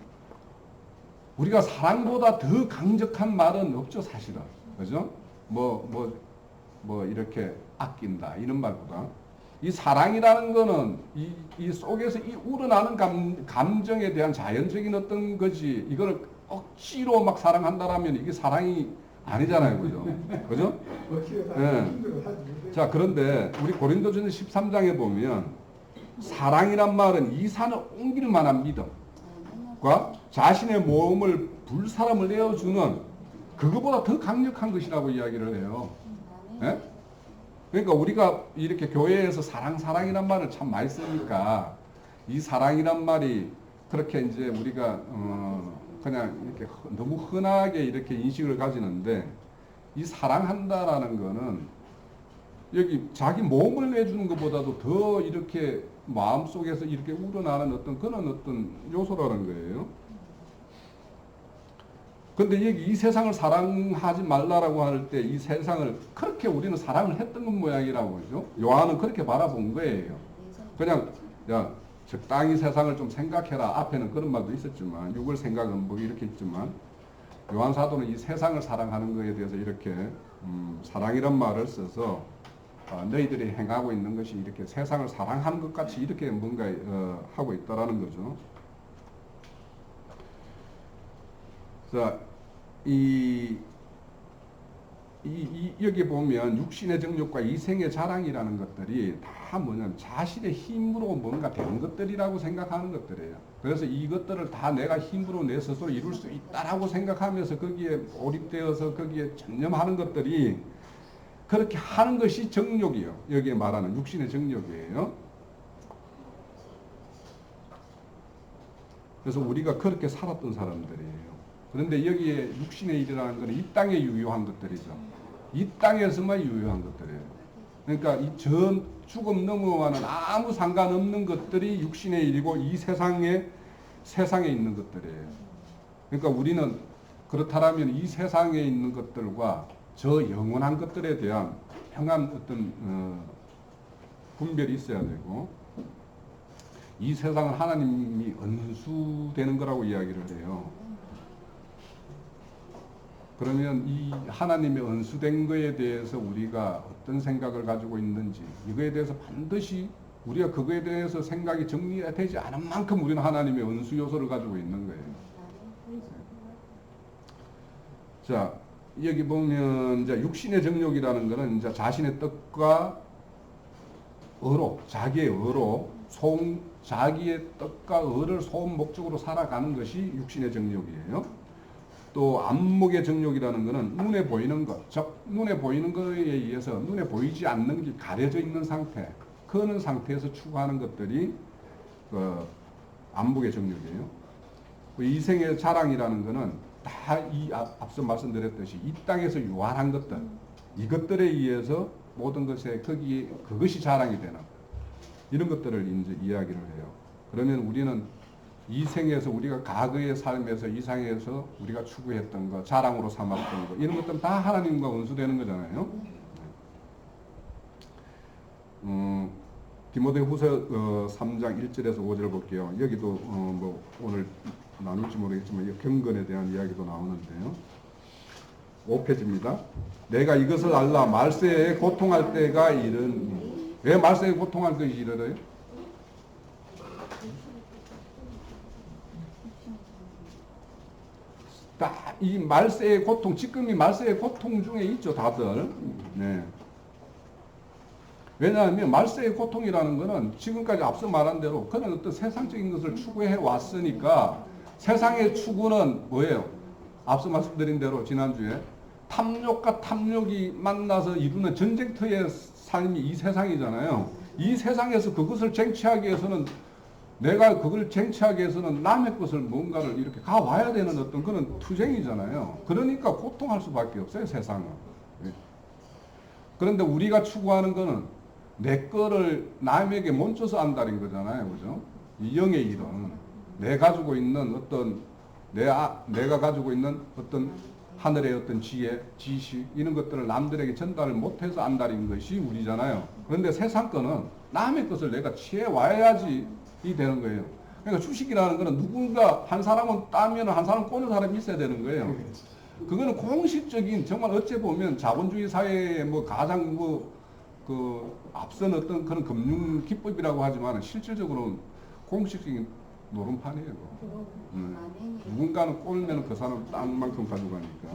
우리가 사랑보다 더 강력한 말은 없죠 사실은. 그죠? 뭐 이렇게 아낀다 이런 말보다 이 사랑이라는 거는 이 속에서 이 우러나는 감정에 대한 자연적인 어떤 거지 이거를 억지로 막 사랑한다라면 이게 사랑이 아니잖아요. 그죠? 그죠? 네. 자, 그런데 우리 고린도전서 13장에 보면 사랑이란 말은 이 산을 옮길 만한 믿음과 자신의 몸을 불사람을 내어주는 그거보다 더 강력한 것이라고 이야기를 해요. 네? 그러니까 우리가 이렇게 교회에서 사랑이란 말을 참 많이 쓰니까 이 사랑이란 말이 그렇게 이제 우리가 그냥 이렇게 너무 흔하게 이렇게 인식을 가지는데 이 사랑한다라는 거는 여기 자기 몸을 내주는 것보다도 더 이렇게 마음속에서 이렇게 우러나는 어떤 그런 어떤 요소라는 거예요. 근데 여기 이 세상을 사랑하지 말라라고 할 때 이 세상을 그렇게 우리는 사랑을 했던 것 모양이라고 그러죠. 요한은 그렇게 바라본 거예요. 그냥 야 적당히 세상을 좀 생각해라. 앞에는 그런 말도 있었지만 육을 생각은 뭐 이렇게 있지만 요한 사도는 이 세상을 사랑하는 것에 대해서 이렇게 사랑이란 말을 써서 너희들이 행하고 있는 것이 이렇게 세상을 사랑하는 것 같이 이렇게 뭔가 하고 있다라는 거죠. 자, 여기 보면 육신의 정욕과 이생의 자랑이라는 것들이 다 뭐냐면 자신의 힘으로 뭔가 된 것들이라고 생각하는 것들이에요. 그래서 이것들을 다 내가 힘으로 내 스스로 이룰 수 있다라고 생각하면서 거기에 몰입되어서 거기에 전념하는 것들이 그렇게 하는 것이 정욕이에요. 여기에 말하는 육신의 정욕이에요. 그래서 우리가 그렇게 살았던 사람들이에요. 그런데 여기에 육신의 일이라는 것은 이 땅에 유효한 것들이죠. 이 땅에서만 유효한 것들이에요. 그러니까 이 전 죽음 넘어와는 아무 상관없는 것들이 육신의 일이고 이 세상에 있는 것들이에요. 그러니까 우리는 그렇다면 이 세상에 있는 것들과 저 영원한 것들에 대한 평안 어떤 분별이 있어야 되고 이 세상은 하나님이 은수되는 거라고 이야기를 해요. 그러면 이 하나님의 은수된 거에 대해서 우리가 어떤 생각을 가지고 있는지 이거에 대해서 반드시 우리가 그거에 대해서 생각이 정리가 되지 않은 만큼 우리는 하나님의 은수 요소를 가지고 있는 거예요. 자, 여기 보면 이제 육신의 정욕이라는 것은 이제 자신의 뜻과 의로, 자기의 의로 자기의 뜻과 의를 소원 목적으로 살아가는 것이 육신의 정욕이에요. 또 안목의 정욕이라는 것은 눈에 보이는 것, 즉 눈에 보이는 것에 의해서 눈에 보이지 않는 게 가려져 있는 상태, 그런 상태에서 추구하는 것들이 안목의 정욕이에요. 이생의 자랑이라는 것은 다 앞서 말씀드렸듯이 이 땅에서 유한한 것들, 이것들에 의해서 모든 것에 그것이 자랑이 되는 이런 것들을 이제 이야기를 해요. 그러면 우리는 이 생에서 우리가 과거의 삶에서 이 상에서 우리가 추구했던 것, 자랑으로 삼았던 것, 이런 것들은 다 하나님과 원수되는 거잖아요. 디모데후서 3장 1절에서 5절 볼게요. 여기도 뭐 오늘 나눌지 모르겠지만 경건에 대한 이야기도 나오는데요. 5페이지입니다. 내가 이것을 알라 말세에 고통할 때가 이르니. 왜 말세에 고통할 것이 이르러요? 이 말세의 고통, 지금이 말세의 고통 중에 있죠, 다들. 네. 왜냐하면 말세의 고통이라는 것은 지금까지 앞서 말한 대로 그런 어떤 세상적인 것을 추구해 왔으니까 세상의 추구는 뭐예요? 앞서 말씀드린 대로 지난주에 탐욕과 탐욕이 만나서 이루는 전쟁터의 삶이 이 세상이잖아요. 이 세상에서 그것을 쟁취하기 위해서는 내가 그걸 쟁취하기 위해서는 남의 것을 뭔가를 이렇게 가와야 되는 어떤 그런 투쟁이잖아요. 그러니까 고통할 수밖에 없어요, 세상은. 예. 그런데 우리가 추구하는 거는 내 거를 남에게 멈춰서 안달인 거잖아요. 그죠? 이 영의 일은 내가 가지고 있는 어떤 내가 가지고 있는 어떤 하늘의 어떤 지혜, 지식 이런 것들을 남들에게 전달을 못해서 안달인 것이 우리잖아요. 그런데 세상 거는 남의 것을 내가 취해 와야지 이 되는 거예요. 그러니까 주식이라는 거는 누군가 한 사람은 따면 한 사람 꼬는 사람이 있어야 되는 거예요. 그거는 공식적인 정말 어째 보면 자본주의 사회의 뭐 가장 그 앞선 어떤 그런 금융 기법이라고 하지만 실질적으로는 공식적인 노름판이에요. 누군가는 꼴면 그 사람 딴 만큼 가져가니까.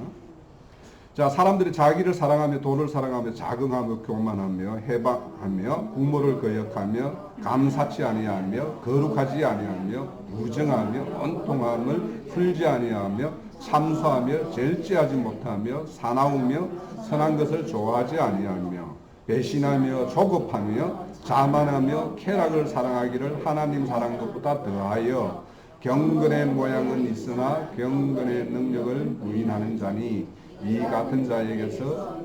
자, 사람들이 자기를 사랑하며 돈을 사랑하며 자긍하며 교만하며 해방하며 부모를 거역하며 감사치 아니하며 거룩하지 아니하며 무정하며 언통함을 풀지 아니하며 참소하며 절제하지 못하며 사나우며 선한 것을 좋아하지 아니하며 배신하며 조급하며 자만하며 쾌락을 사랑하기를 하나님 사랑한 것보다 더하여 경건의 모양은 있으나 경건의 능력을 부인하는 자니 이 같은 자에게서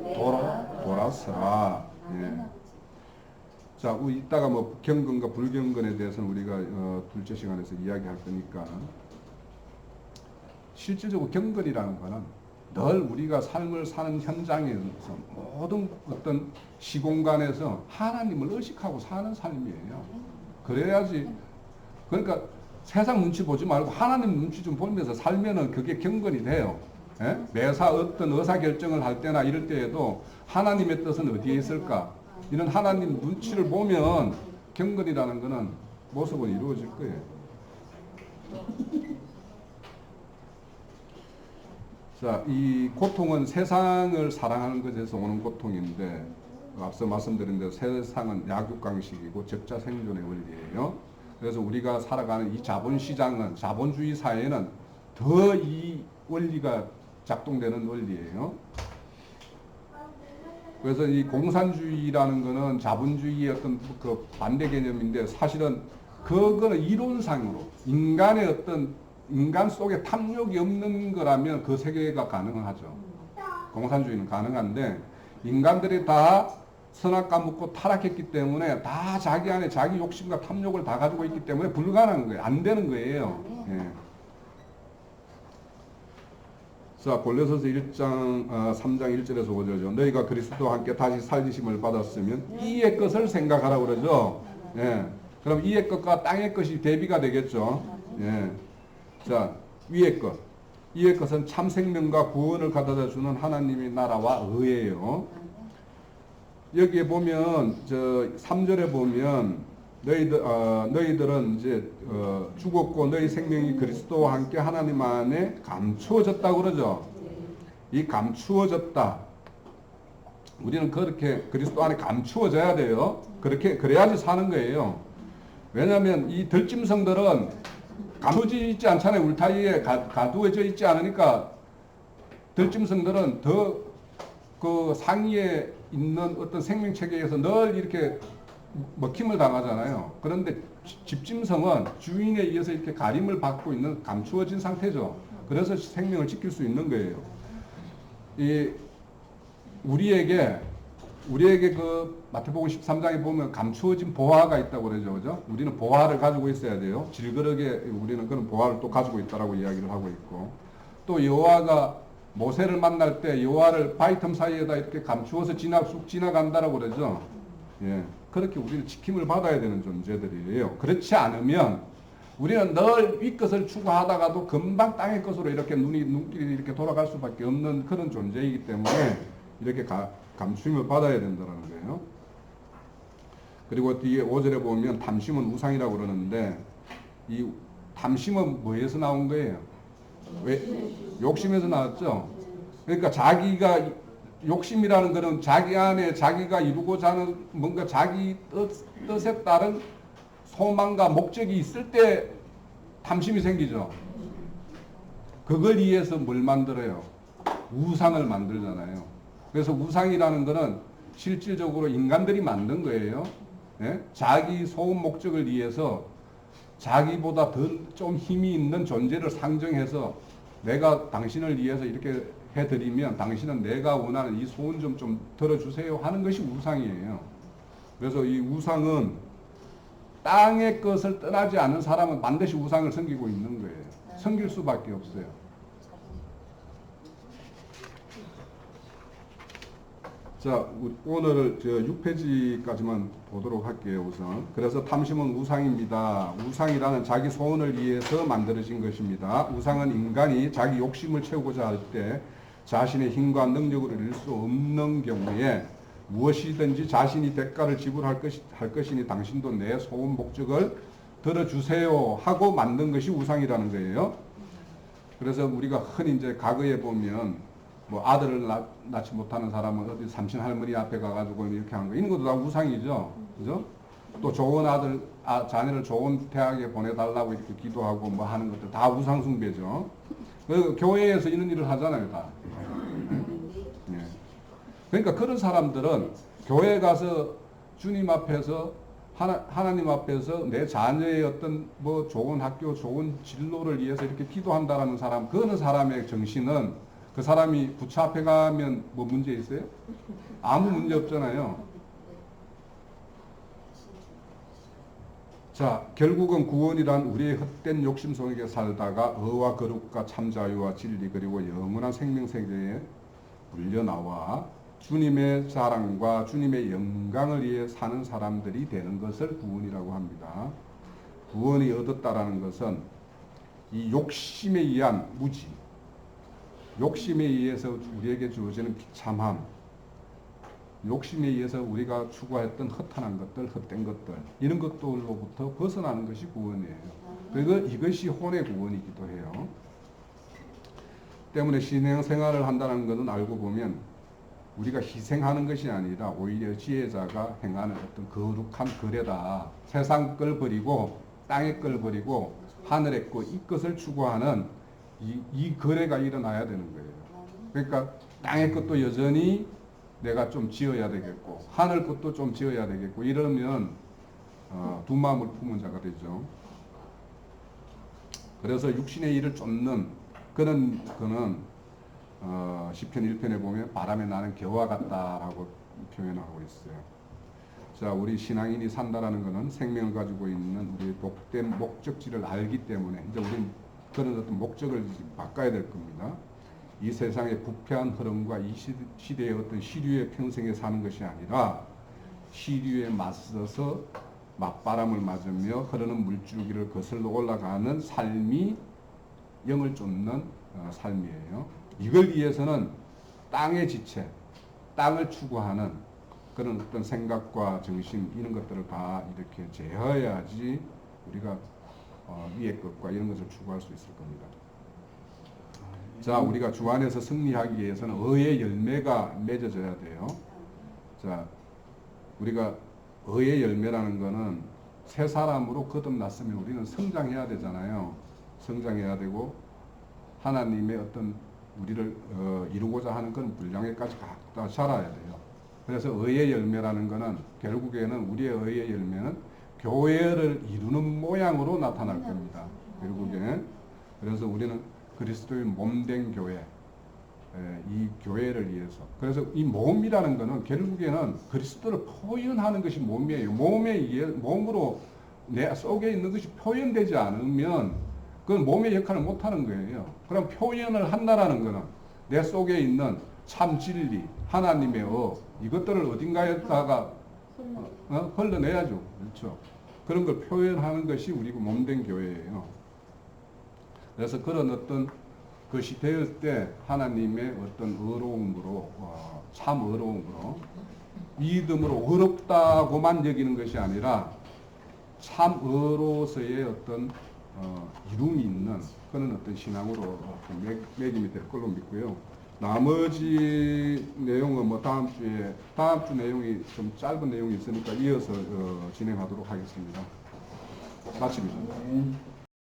돌아서라. 예. 자, 이따가 뭐 경건과 불경건에 대해서는 우리가 둘째 시간에서 이야기할 거니까 실질적으로 경건이라는 거는 늘 우리가 삶을 사는 현장에서 모든 어떤 시공간에서 하나님을 의식하고 사는 삶이에요. 그래야지. 그러니까 세상 눈치 보지 말고 하나님 눈치 좀 보면서 살면은 그게 경건이 돼요. 예? 매사 어떤 의사결정을 할 때나 이럴 때에도 하나님의 뜻은 어디에 있을까? 이런 하나님 눈치를 보면 경건이라는 것은 모습은 이루어질 거예요. 자, 이 고통은 세상을 사랑하는 것에서 오는 고통인데 앞서 말씀드린 대로 세상은 약육강식이고 적자 생존의 원리예요. 그래서 우리가 살아가는 이 자본시장은 자본주의 사회는 더 이 원리가 작동되는 원리예요. 그래서 이 공산주의라는 것은 자본주의의 어떤 그 반대 개념인데 사실은 그거는 이론상으로 인간의 어떤 인간 속에 탐욕이 없는 거라면 그 세계가 가능하죠. 공산주의는 가능한데 인간들이 다 선악과 묻고 타락했기 때문에 다 자기 안에 자기 욕심과 탐욕을 다 가지고 있기 때문에 불가능한 거예요. 안 되는 거예요. 예. 자, 골로새서 1장 3장 1절에서 5절이죠. 너희가 그리스도와 함께 다시 살리심을 받았으면 이의 것을 생각하라 그러죠. 예. 그럼 이의 것과 땅의 것이 대비가 되겠죠. 예. 자, 위의 것. 이의 것은 참 생명과 구원을 가져다 주는 하나님의 나라와 의예요. 여기에 보면 저 3절에 보면 너희들은 이제 죽었고 너희 생명이 그리스도와 함께 하나님 안에 감추어졌다고 그러죠. 이 감추어졌다. 우리는 그렇게 그리스도 안에 감추어져야 돼요. 그렇게 그래야지 사는 거예요. 왜냐하면 이 들짐승들은 감춰져 있지 않잖아요. 울타리에 가두어져 있지 않으니까 들짐승들은 더 그 상위에 있는 어떤 생명체계에서 늘 이렇게 먹힘을 당하잖아요. 그런데 집짐승은 주인에 의해서 이렇게 가림을 받고 있는 감추어진 상태죠. 그래서 생명을 지킬 수 있는 거예요. 이 우리에게 그 마태복음 13장에 보면 감추어진 보화가 있다고 그러죠. 그죠? 우리는 보화를 가지고 있어야 돼요. 질그릇에 우리는 그런 보화를 또 가지고 있다라고 이야기를 하고 있고 또 여호와가 모세를 만날 때 여호와를 바위 틈 사이에다 이렇게 감추어서 쑥 지나간다라고 그러죠. 예. 그렇게 우리는 지킴을 받아야 되는 존재들이에요. 그렇지 않으면 우리는 늘 윗것을 추구하다가도 금방 땅의 것으로 이렇게 눈길이 이렇게 돌아갈 수밖에 없는 그런 존재이기 때문에 이렇게 감추임을 받아야 된다는 거예요. 그리고 뒤에 5절에 보면 탐심은 우상이라고 그러는데 이 탐심은 뭐에서 나온 거예요? 왜? 욕심에서 나왔죠. 그러니까 자기가 욕심이라는 것은 자기 안에 자기가 이루고자 하는 뭔가 자기 뜻에 따른 소망과 목적이 있을 때 탐심이 생기죠. 그걸 위해서 뭘 만들어요? 우상을 만들잖아요. 그래서 우상이라는 거는 실질적으로 인간들이 만든 거예요. 예? 자기 소음 목적을 위해서 자기보다 더 좀 힘이 있는 존재를 상정해서 내가 당신을 위해서 이렇게 해드리면 당신은 내가 원하는 이 소원 좀 들어주세요 하는 것이 우상이에요. 그래서 이 우상은 땅의 것을 떠나지 않은 사람은 반드시 우상을 섬기고 있는 거예요. 섬길 수밖에 없어요. 자, 오늘 6페이지까지만 보도록 할게요, 우선. 그래서 탐심은 우상입니다. 우상이라는 자기 소원을 위해서 만들어진 것입니다. 우상은 인간이 자기 욕심을 채우고자 할 때 자신의 힘과 능력으로 이룰 수 없는 경우에 무엇이든지 자신이 대가를 지불할 것이니 당신도 내 소원 목적을 들어주세요 하고 만든 것이 우상이라는 거예요. 그래서 우리가 흔히 이제 과거에 보면 뭐 아들을 낳지 못하는 사람은 어디 삼신 할머니 앞에 가가지고 이렇게 하는 거 이런 것도 다 우상이죠. 그죠? 또 좋은 자녀를 좋은 대학에 보내달라고 이렇게 기도하고 뭐 하는 것들 다 우상 숭배죠. 교회에서 이런 일을 하잖아요, 다. 네. 그러니까 그런 사람들은 교회 가서 주님 앞에서 하나님 앞에서 내 자녀의 어떤 뭐 좋은 학교, 좋은 진로를 위해서 이렇게 기도한다라는 사람, 그런 사람의 정신은 그 사람이 부처 앞에 가면 뭐 문제 있어요? 아무 문제 없잖아요. 자, 결국은 구원이란 우리의 헛된 욕심 속에 살다가 의와 거룩과 참 자유와 진리 그리고 영원한 생명 세계에 물려나와 주님의 사랑과 주님의 영광을 위해 사는 사람들이 되는 것을 구원이라고 합니다. 구원이 얻었다라는 것은 이 욕심에 의한 무지, 욕심에 의해서 우리에게 주어지는 비참함, 욕심에 의해서 우리가 추구했던 허탄한 것들, 헛된 것들 이런 것들로부터 벗어나는 것이 구원이에요. 그리고 이것이 혼의 구원이기도 해요. 때문에 신앙생활을 한다는 것은 알고 보면 우리가 희생하는 것이 아니라 오히려 지혜자가 행하는 어떤 거룩한 거래다. 세상 걸 버리고 땅의 걸 버리고 하늘의 것, 이 것을 추구하는 이 거래가 일어나야 되는 거예요. 그러니까 땅의 것도 여전히 내가 좀 지어야 되겠고 하늘 것도 좀 지어야 되겠고 이러면 두 마음을 품은 자가 되죠. 그래서 육신의 일을 쫓는 그는 시편 1편에 보면 바람에 나는 겨와 같다라고 표현하고 있어요. 자, 우리 신앙인이 산다라는 것은 생명을 가지고 있는 우리의 복된 목적지를 알기 때문에 이제 우리는 그런 어떤 목적을 바꿔야 될 겁니다. 이 세상의 부패한 흐름과 이 시대의 어떤 시류의 평생에 사는 것이 아니라 시류에 맞서서 맞바람을 맞으며 흐르는 물줄기를 거슬러 올라가는 삶이 영을 쫓는 삶이에요. 이걸 위해서는 땅의 지체, 땅을 추구하는 그런 어떤 생각과 정신 이런 것들을 다 이렇게 제어해야지 우리가 위의 것과 이런 것을 추구할 수 있을 겁니다. 자, 우리가 주 안에서 승리하기 위해서는 의의 열매가 맺어져야 돼요. 자, 우리가 의의 열매라는 거는 새 사람으로 거듭났으면 우리는 성장해야 되잖아요. 성장해야 되고 하나님의 어떤 우리를 이루고자 하는 그런 분량에까지 갖다 자라야 돼요. 그래서 의의 열매라는 거는 결국에는 우리의 의의 열매는 교회를 이루는 모양으로 나타날 겁니다. 결국엔. 그래서 우리는 그리스도의 몸된 교회, 이 교회를 위해서. 그래서 이 몸이라는 거는 결국에는 그리스도를 표현하는 것이 몸이에요. 몸으로 내 속에 있는 것이 표현되지 않으면 그건 몸의 역할을 못하는 거예요. 그럼 표현을 한다라는 거는 내 속에 있는 참 진리, 하나님의 이것들을 어딘가에다가 흘러내야죠. 그렇죠. 그런 걸 표현하는 것이 우리 몸된 교회예요. 그래서 그런 어떤 것이 되었을 때 하나님의 어떤 의로움으로 참 의로움으로 믿음으로 의롭다고만 여기는 것이 아니라 참 의로서의 어떤 이름이 있는 그런 어떤 신앙으로 매김이 될 걸로 믿고요. 나머지 내용은 뭐 다음 주 내용이 좀 짧은 내용이 있으니까 이어서 진행하도록 하겠습니다. 마칩니다.